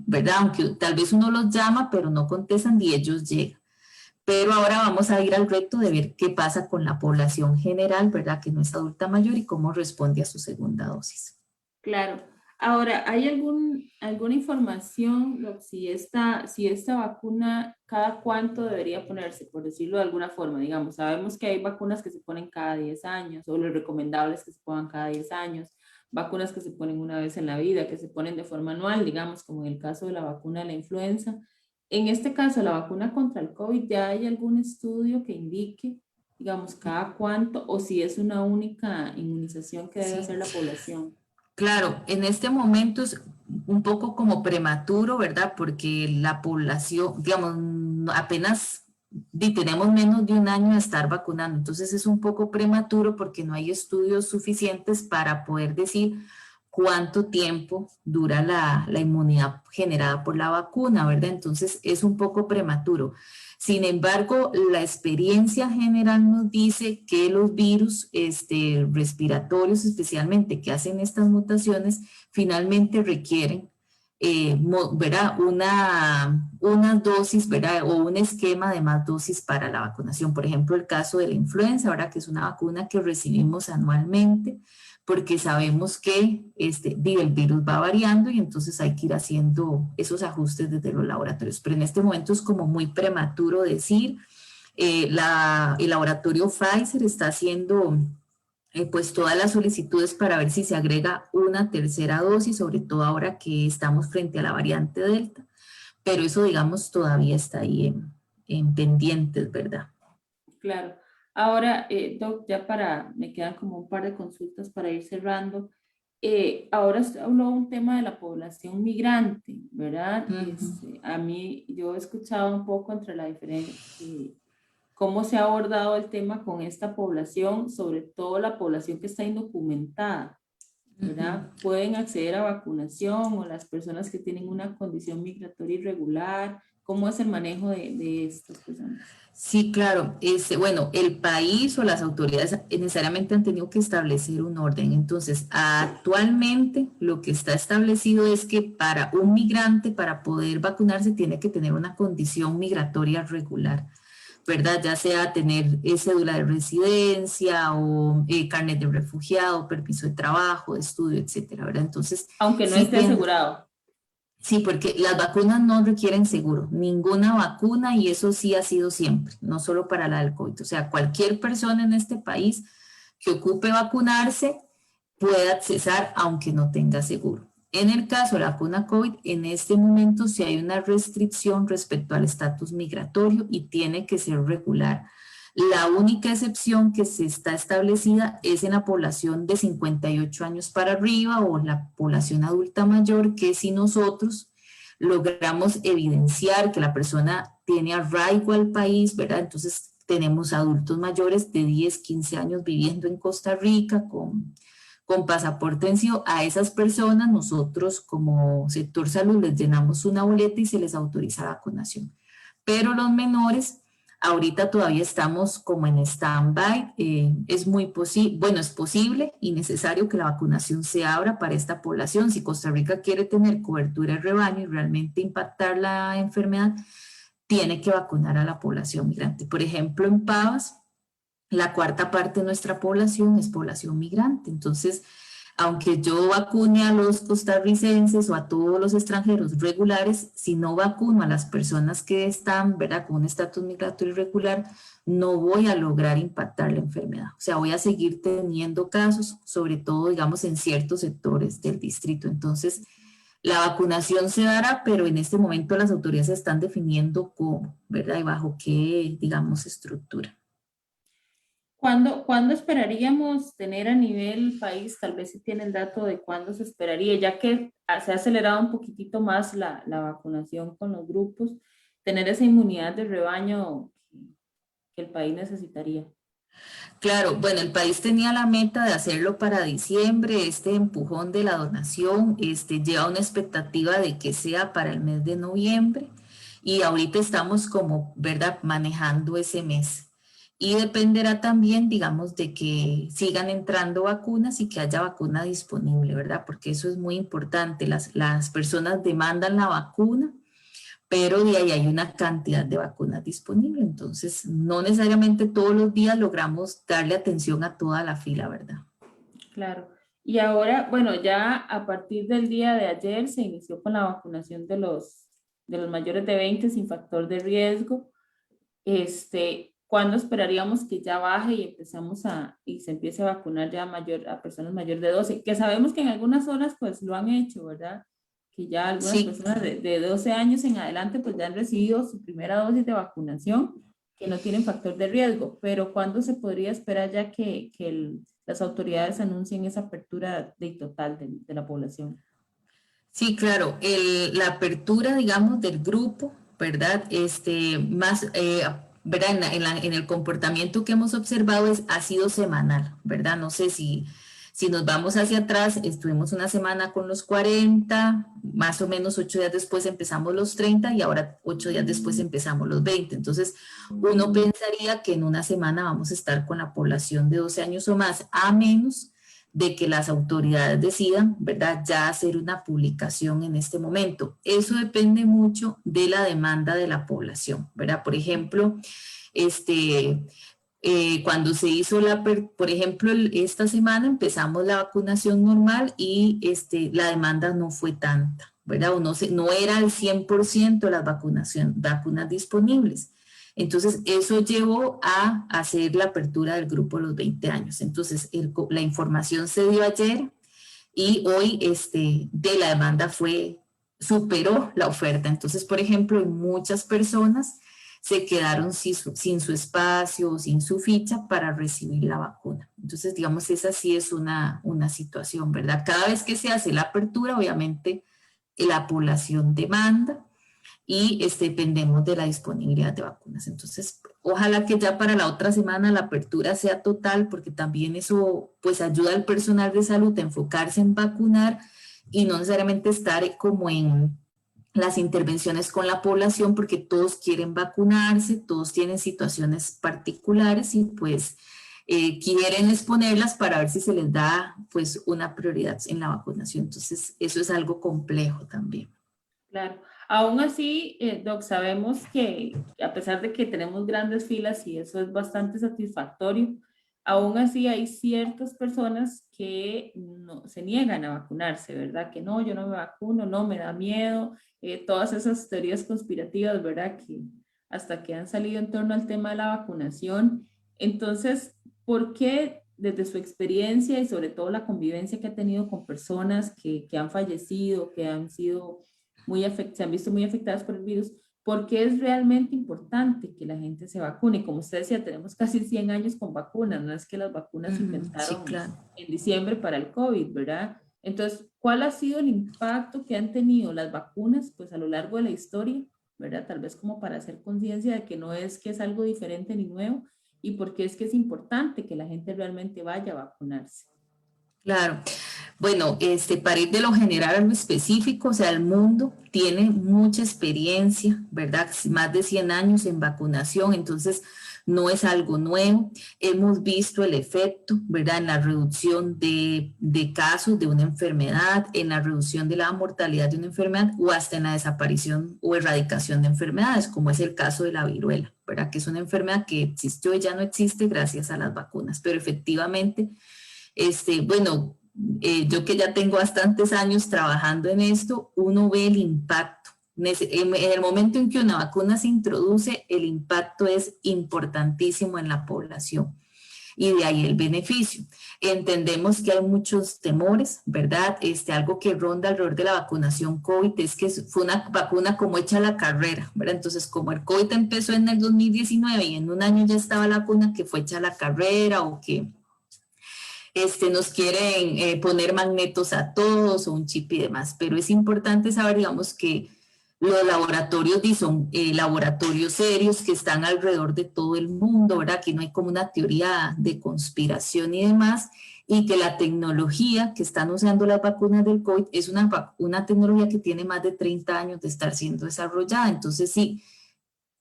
¿verdad? Aunque tal vez uno los llama, pero no contestan y ellos llegan. Pero ahora vamos a ir al reto de ver qué pasa con la población general, ¿verdad? Que no es adulta mayor, y cómo responde a su segunda dosis. Claro. Ahora, ¿hay alguna información si esta vacuna, cada cuánto debería ponerse, por decirlo de alguna forma? Digamos, sabemos que hay vacunas que se ponen cada 10 años, o lo recomendable es que se pongan cada 10 años, vacunas que se ponen una vez en la vida, que se ponen de forma anual, digamos, como en el caso de la vacuna de la influenza. En este caso, la vacuna contra el COVID, ¿ya hay algún estudio que indique, digamos, cada cuánto, o si es una única inmunización que debe Sí, hacer la población? claro, en este momento es un poco como prematuro, ¿verdad? Porque la población, digamos, apenas tenemos menos de un año de estar vacunando. Entonces es un poco prematuro porque no hay estudios suficientes para poder decir cuánto tiempo dura la inmunidad generada por la vacuna, ¿verdad? Entonces es un poco prematuro. Sin embargo, la experiencia general nos dice que los virus respiratorios, especialmente que hacen estas mutaciones, finalmente requieren ¿verdad? Una dosis, ¿verdad? O un esquema de más dosis para la vacunación. Por ejemplo, el caso de la influenza, ahora que es una vacuna que recibimos anualmente, porque sabemos que el virus va variando y entonces hay que ir haciendo esos ajustes desde los laboratorios. Pero en este momento es como muy prematuro decir, el laboratorio Pfizer está haciendo pues todas las solicitudes para ver si se agrega una tercera dosis, sobre todo ahora que estamos frente a la variante Delta, pero eso digamos todavía está ahí en pendientes, ¿verdad? Claro. Ahora, Doc, ya me quedan como un par de consultas para ir cerrando. Ahora usted habló un tema de la población migrante, ¿verdad? Ujú. A mí, yo he escuchado un poco entre la diferencia, cómo se ha abordado el tema con esta población, sobre todo la población que está indocumentada, ¿verdad? Pueden acceder a vacunación o las personas que tienen una condición migratoria irregular. ¿Cómo es el manejo de estas personas? Sí, claro. Bueno, el país o las autoridades necesariamente han tenido que establecer un orden. Entonces, actualmente lo que está establecido es que para un migrante, para poder vacunarse, tiene que tener una condición migratoria regular, ¿verdad? Ya sea tener cédula de residencia o carnet de refugiado, permiso de trabajo, de estudio, etcétera, ¿verdad? Entonces, Aunque no sí esté tiene, asegurado. sí, porque las vacunas no requieren seguro, ninguna vacuna, y eso sí ha sido siempre, no solo para la del COVID. O sea, cualquier persona en este país que ocupe vacunarse puede accesar aunque no tenga seguro. En el caso de la vacuna COVID, en este momento sí hay una restricción respecto al estatus migratorio y tiene que ser regular. La única excepción que se está establecida es en la población de 58 años para arriba o la población adulta mayor, que si nosotros logramos evidenciar que la persona tiene arraigo al país, ¿verdad? Entonces tenemos adultos mayores de 10, 15 años viviendo en Costa Rica con pasaporte vencido. A esas personas nosotros como sector salud les llenamos una boleta y se les autoriza la vacunación. Pero los menores, ahorita todavía estamos como en stand-by. Es muy posible, bueno, es posible y necesario que la vacunación se abra para esta población. Si Costa Rica quiere tener cobertura de rebaño y realmente impactar la enfermedad, tiene que vacunar a la población migrante. Por ejemplo, en Pavas, la cuarta parte de nuestra población es población migrante. Entonces, aunque yo vacune a los costarricenses o a todos los extranjeros regulares, si no vacuno a las personas que están, ¿verdad?, con un estatus migratorio irregular, no voy a lograr impactar la enfermedad. O sea, voy a seguir teniendo casos, sobre todo, digamos, en ciertos sectores del distrito. Entonces, la vacunación se dará, pero en este momento las autoridades están definiendo cómo, ¿verdad?, y bajo qué, digamos, estructura. ¿Cuándo esperaríamos tener a nivel país, tal vez si tiene el dato de cuándo se esperaría, ya que se ha acelerado un poquitito más la vacunación con los grupos, tener esa inmunidad de rebaño que el país necesitaría? Claro, bueno, el país tenía la meta de hacerlo para diciembre, este empujón de la donación, lleva una expectativa de que sea para el mes de noviembre y ahorita estamos como, ¿verdad?, manejando ese mes. Y dependerá también, digamos, de que sigan entrando vacunas y que haya vacuna disponible, ¿verdad? Porque eso es muy importante. Las personas demandan la vacuna, pero de ahí hay una cantidad de vacunas disponibles, entonces no necesariamente todos los días logramos darle atención a toda la fila, ¿verdad? Claro. Y ahora, bueno, ya a partir del día de ayer se inició con la vacunación de los mayores de 20 sin factor de riesgo. ¿Cuándo esperaríamos que ya baje y y se empiece a vacunar ya a personas mayores de 12? Que sabemos que en algunas zonas pues lo han hecho, ¿verdad? Que ya algunas Sí, personas de 12 años en adelante pues ya han recibido su primera dosis de vacunación, que no tienen factor de riesgo, pero ¿cuándo se podría esperar ya que las autoridades anuncien esa apertura de total de la población? sí, claro, la apertura, digamos, del grupo, ¿verdad? Más, ¿verdad? En el comportamiento que hemos observado ha sido semanal, ¿verdad? No sé si nos vamos hacia atrás, estuvimos una semana con los 40, más o menos 8 días después empezamos los 30 y ahora 8 días después empezamos los 20. Entonces, uno pensaría que en una semana vamos a estar con la población de 12 años o más, a menos de que las autoridades decidan, ¿verdad?, ya hacer una publicación en este momento. Eso depende mucho de la demanda de la población, ¿verdad? Por ejemplo, cuando se hizo por ejemplo, esta semana empezamos la vacunación normal y la demanda no fue tanta, ¿verdad? O no era el 100% las vacunas disponibles. Entonces, eso llevó a hacer la apertura del grupo a los 20 años. Entonces, la información se dio ayer y hoy de la demanda superó la oferta. Entonces, por ejemplo, muchas personas se quedaron sin su espacio, sin su ficha para recibir la vacuna. Entonces, digamos, esa sí es una situación, ¿verdad? Cada vez que se hace la apertura, obviamente, la población demanda y dependemos de la disponibilidad de vacunas. Entonces, ojalá que ya para la otra semana la apertura sea total, porque también eso pues ayuda al personal de salud a enfocarse en vacunar y no necesariamente estar como en las intervenciones con la población, porque todos quieren vacunarse, todos tienen situaciones particulares y pues quieren exponerlas para ver si se les da pues una prioridad en la vacunación. Entonces, eso es algo complejo también. Claro. Aún así, Doc, sabemos que a pesar de que tenemos grandes filas y eso es bastante satisfactorio, aún así hay ciertas personas que no, se niegan a vacunarse, ¿verdad? Que no, yo no me vacuno, no, me da miedo, todas esas teorías conspirativas, ¿verdad? Que hasta que han salido en torno al tema de la vacunación. Entonces, ¿por qué desde su experiencia y sobre todo la convivencia que ha tenido con personas que han fallecido, que han sido se han visto muy afectadas por el virus, porque es realmente importante que la gente se vacune? Como usted decía, tenemos casi 100 años con vacunas, no es que las vacunas se Sí, inventaron claro. en diciembre para el COVID, ¿verdad? Entonces, ¿cuál ha sido el impacto que han tenido las vacunas pues a lo largo de la historia, ¿verdad? Tal vez como para hacer conciencia de que no es que es algo diferente ni nuevo y por qué es que es importante que la gente realmente vaya a vacunarse. Claro. Bueno, para ir de lo general a lo específico, o sea, el mundo tiene mucha experiencia, ¿verdad? Más de 100 años en vacunación, entonces no es algo nuevo. Hemos visto el efecto, ¿verdad? En la reducción de casos de una enfermedad, en la reducción de la mortalidad de una enfermedad o hasta en la desaparición o erradicación de enfermedades, como es el caso de la viruela, ¿verdad? Que es una enfermedad que existió y ya no existe gracias a las vacunas, pero efectivamente bueno, yo que ya tengo bastantes años trabajando en esto, uno ve el impacto. En el momento en que una vacuna se introduce, el impacto es importantísimo en la población y de ahí el beneficio. Entendemos que hay muchos temores, ¿verdad? Algo que ronda alrededor de la vacunación COVID es que fue una vacuna como hecha a la carrera, ¿verdad? Entonces, como el COVID empezó en el 2019 y en un año ya estaba la vacuna que fue hecha a la carrera o que nos quieren poner magnetos a todos o un chip y demás, pero es importante saber, digamos, que los laboratorios son laboratorios serios que están alrededor de todo el mundo, ¿verdad? Que no hay como una teoría de conspiración y demás, y que la tecnología que están usando las vacunas del COVID es una tecnología que tiene más de 30 años de estar siendo desarrollada. Entonces, sí,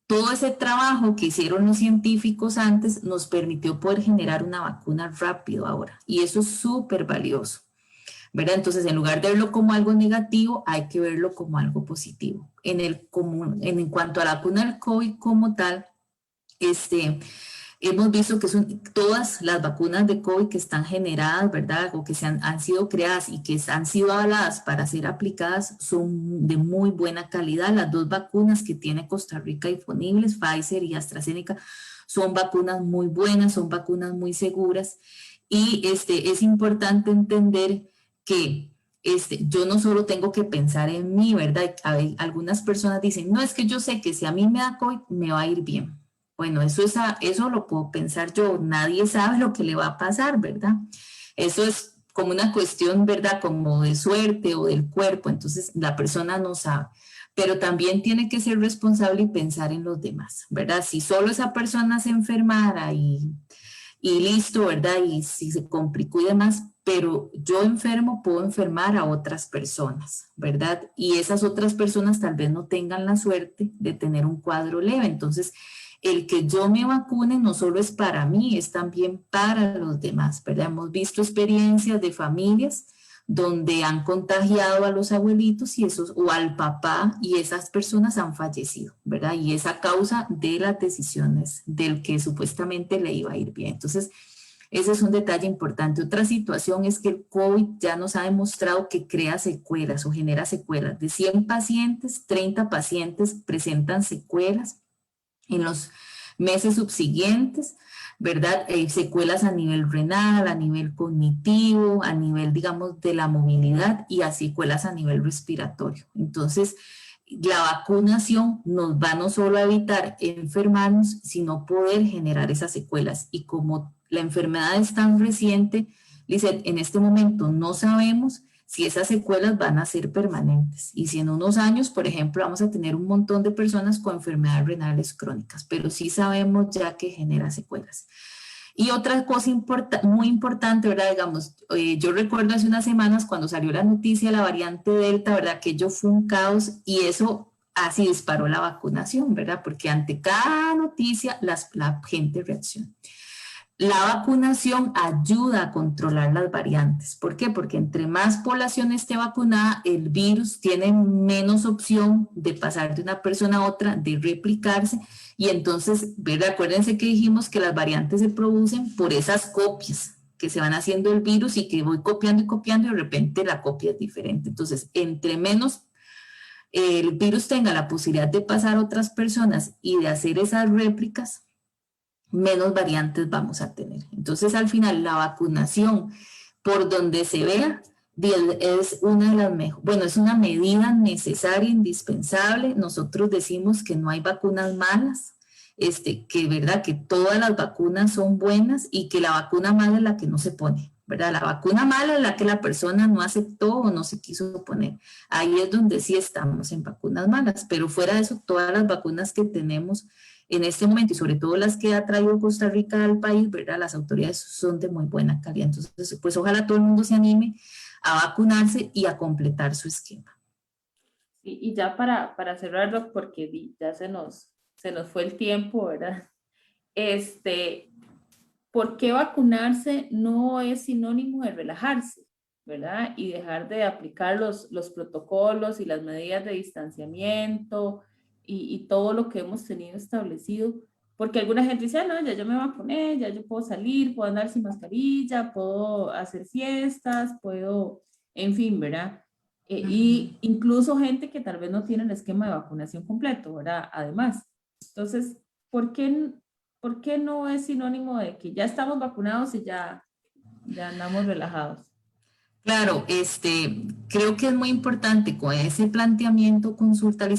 todo ese trabajo que hicieron los científicos antes nos permitió poder generar una vacuna rápido ahora. Y eso es súper valioso, ¿verdad? Entonces, en lugar de verlo como algo negativo, hay que verlo como algo positivo. En cuanto a la vacuna del COVID como tal, hemos visto que son todas las vacunas de COVID que están generadas, ¿verdad? O que han sido creadas y que han sido avaladas para ser aplicadas son de muy buena calidad. Las dos vacunas que tiene Costa Rica disponibles, Pfizer y AstraZeneca, son vacunas muy buenas, son vacunas muy seguras. Y es importante entender que yo no solo tengo que pensar en mí, ¿verdad? Algunas personas dicen, no, es que yo sé que si a mí me da COVID, me va a ir bien. Bueno, eso lo puedo pensar yo. Nadie sabe lo que le va a pasar, ¿verdad? Eso es como una cuestión, ¿verdad? Como de suerte o del cuerpo. Entonces, la persona no sabe. Pero también tiene que ser responsable y pensar en los demás, ¿verdad? Si solo esa persona se enfermara y listo, ¿verdad? Y si se complicó y demás, pero yo enfermo, puedo enfermar a otras personas, ¿verdad? Y esas otras personas tal vez no tengan la suerte de tener un cuadro leve. Entonces, el que yo me vacune no solo es para mí, es también para los demás, ¿verdad? Hemos visto experiencias de familias donde han contagiado a los abuelitos y esos, o al papá, y esas personas han fallecido, ¿verdad? Y es a causa de las decisiones del que supuestamente le iba a ir bien. Entonces, ese es un detalle importante. Otra situación es que el COVID ya nos ha demostrado que crea secuelas o genera secuelas. De 100 pacientes, 30 pacientes presentan secuelas en los meses subsiguientes, ¿verdad? Secuelas a nivel renal, a nivel cognitivo, a nivel, digamos, de la movilidad y a secuelas a nivel respiratorio. Entonces, la vacunación nos va no solo a evitar enfermarnos, sino poder generar esas secuelas. Y como la enfermedad es tan reciente, Lizeth, en este momento no sabemos si esas secuelas van a ser permanentes y si en unos años, por ejemplo, vamos a tener un montón de personas con enfermedades renales crónicas, pero sí sabemos ya que genera secuelas. Y otra cosa muy importante, ¿verdad? Digamos, yo recuerdo hace unas semanas cuando salió la noticia de la variante Delta, ¿verdad? Que ello fue un caos y eso así disparó la vacunación, ¿verdad? Porque ante cada noticia la gente reacciona. La vacunación ayuda a controlar las variantes. ¿Por qué? Porque entre más población esté vacunada, el virus tiene menos opción de pasar de una persona a otra, de replicarse. Y entonces, ¿verdad? Acuérdense que dijimos que las variantes se producen por esas copias que se van haciendo el virus y que voy copiando y copiando y de repente la copia es diferente. Entonces, entre menos el virus tenga la posibilidad de pasar a otras personas y de hacer esas réplicas, menos variantes vamos a tener. Entonces, al final, la vacunación, por donde se vea, es una de las mejores, bueno, es una medida necesaria, indispensable. Nosotros decimos que no hay vacunas malas, que verdad que todas las vacunas son buenas y que la vacuna mala es la que no se pone, ¿verdad? La vacuna mala es la que la persona no aceptó o no se quiso poner. Ahí es donde sí estamos en vacunas malas, pero fuera de eso, todas las vacunas que tenemos en este momento y sobre todo las que ha traído Costa Rica al país, ¿verdad? Las autoridades son de muy buena calidad. Entonces, pues ojalá todo el mundo se anime a vacunarse y a completar su esquema. Y ya para cerrarlo, porque ya se nos fue el tiempo, ¿verdad? Este, ¿Por qué vacunarse no es sinónimo de relajarse, ¿verdad? Y dejar de aplicar los protocolos y las medidas de distanciamiento y todo lo que hemos tenido establecido. Porque alguna gente dice, "Ah, no, ya yo me vacuné, ya yo puedo salir, puedo andar sin mascarilla, puedo hacer fiestas, puedo, en fin, ¿verdad? Y incluso gente que tal vez no tiene el esquema de vacunación completo, ¿verdad? Además. Entonces, ¿por qué ¿por qué no es sinónimo de que ya estamos vacunados y ya andamos relajados? Claro, creo que es muy importante con ese planteamiento consultar y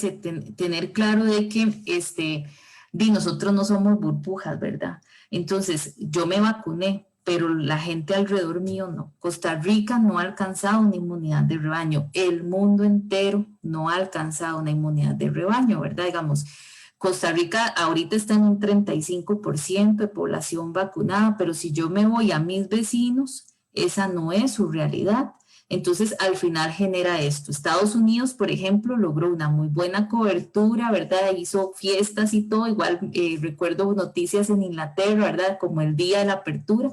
tener claro de que nosotros no somos burbujas, ¿verdad? Entonces, yo me vacuné, pero la gente alrededor mío no. Costa Rica no ha alcanzado una inmunidad de rebaño. El mundo entero no ha alcanzado una inmunidad de rebaño, ¿verdad? Digamos, Costa Rica ahorita está en un 35% de población vacunada, pero si yo me voy a mis vecinos, esa no es su realidad. Entonces, al final genera esto. Estados Unidos, por ejemplo, logró una muy buena cobertura, ¿verdad? Hizo fiestas y todo. Igual recuerdo noticias en Inglaterra, ¿verdad? Como el día de la apertura,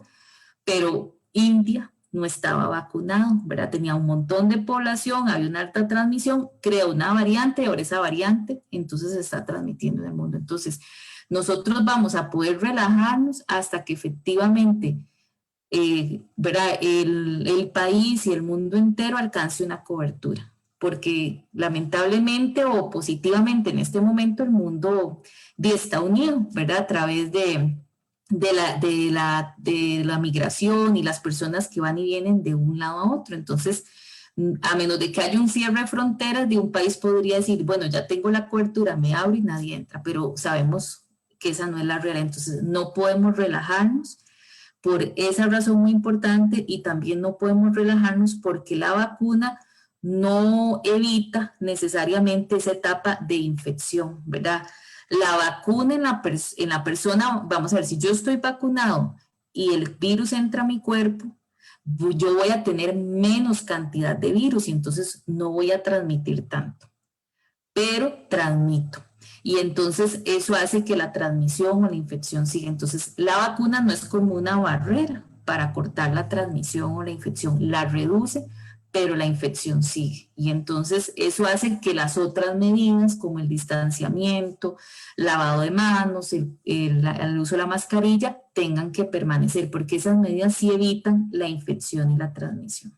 pero India no estaba vacunado, ¿verdad? Tenía un montón de población, había una alta transmisión, creó una variante, ahora esa variante, entonces se está transmitiendo en el mundo. Entonces, nosotros vamos a poder relajarnos hasta que efectivamente ¿verdad? El país y el mundo entero alcance una cobertura, porque lamentablemente o positivamente en este momento el mundo está unido, ¿verdad? A través de la migración y las personas que van y vienen de un lado a otro. Entonces, a menos de que haya un cierre de fronteras de un país podría decir, bueno, ya tengo la cobertura, me abro y nadie entra, pero sabemos que esa no es la realidad. Entonces, no podemos relajarnos por esa razón muy importante y también no podemos relajarnos porque la vacuna no evita necesariamente esa etapa de infección, ¿verdad? La vacuna en la persona, vamos a ver, si yo estoy vacunado y el virus entra a mi cuerpo, yo voy a tener menos cantidad de virus y entonces no voy a transmitir tanto, pero transmito. Y entonces eso hace que la transmisión o la infección siga. Entonces la vacuna no es como una barrera para cortar la transmisión o la infección, la reduce, pero la infección sigue. Y entonces eso hace que las otras medidas como el distanciamiento, lavado de manos, el uso de la mascarilla tengan que permanecer, porque esas medidas sí evitan la infección y la transmisión.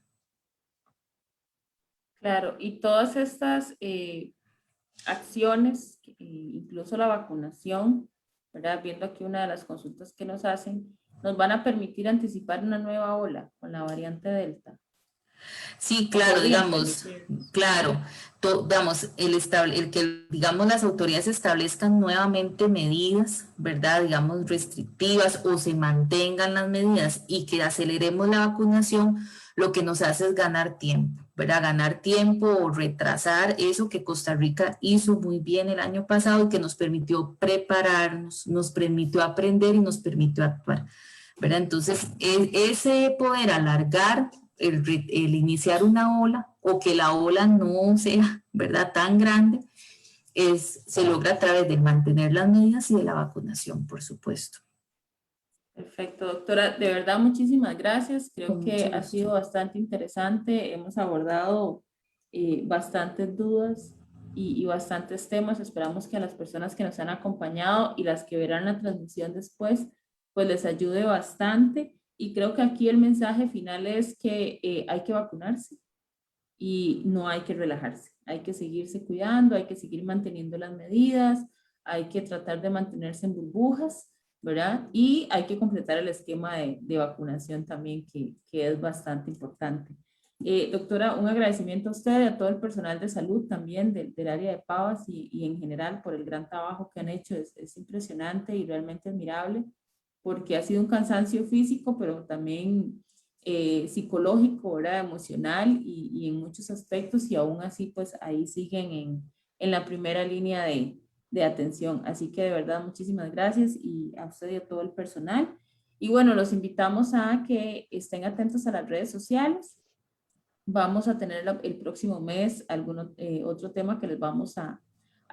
Claro, y todas estas acciones, incluso la vacunación, ¿verdad? Viendo aquí una de las consultas que nos hacen, nos van a permitir anticipar una nueva ola con la variante Delta. Sí, O claro, podrían digamos, permitirnos. claro, digamos, el que, digamos, las autoridades establezcan nuevamente medidas, ¿verdad? Digamos, restrictivas o se mantengan las medidas y que aceleremos la vacunación, lo que nos hace es ganar tiempo, ¿verdad? Ganar tiempo o retrasar eso que Costa Rica hizo muy bien el año pasado y que nos permitió prepararnos, nos permitió aprender y nos permitió actuar, ¿verdad? Entonces, ese poder alargar el iniciar una ola o que la ola no sea, ¿verdad?, tan grande, se logra a través de mantener las medidas y de la vacunación, por supuesto. Perfecto, doctora. De verdad, muchísimas gracias. Creo Con que mucho ha gusto. sido bastante interesante. Hemos abordado bastantes dudas y bastantes temas. Esperamos que a las personas que nos han acompañado y las que verán la transmisión después, pues les ayude bastante. Y creo que aquí el mensaje final es que hay que vacunarse y no hay que relajarse. Hay que seguirse cuidando, hay que seguir manteniendo las medidas, hay que tratar de mantenerse en burbujas, ¿verdad? Y hay que completar el esquema de vacunación también, que es bastante importante. Doctora, un agradecimiento a usted y a todo el personal de salud también del área de Pavas y en general por el gran trabajo que han hecho. Es impresionante y realmente admirable porque ha sido un cansancio físico, pero también psicológico, ¿verdad? Emocional y en muchos aspectos y aún así pues ahí siguen en la primera línea de atención. Así que de verdad muchísimas gracias y a usted y a todo el personal. Y bueno, los invitamos a que estén atentos a las redes sociales. Vamos a tener el próximo mes algún otro tema que les vamos a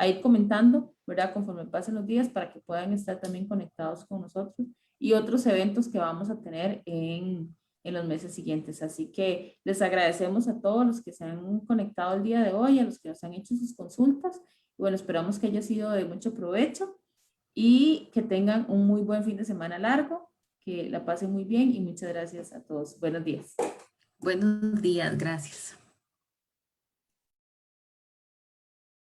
ir comentando, ¿verdad? Conforme pasen los días para que puedan estar también conectados con nosotros y otros eventos que vamos a tener en los meses siguientes. Así que les agradecemos a todos los que se han conectado el día de hoy, a los que nos han hecho sus consultas. Y bueno, esperamos que haya sido de mucho provecho y que tengan un muy buen fin de semana largo, que la pasen muy bien y muchas gracias a todos. Buenos días. Buenos días, gracias.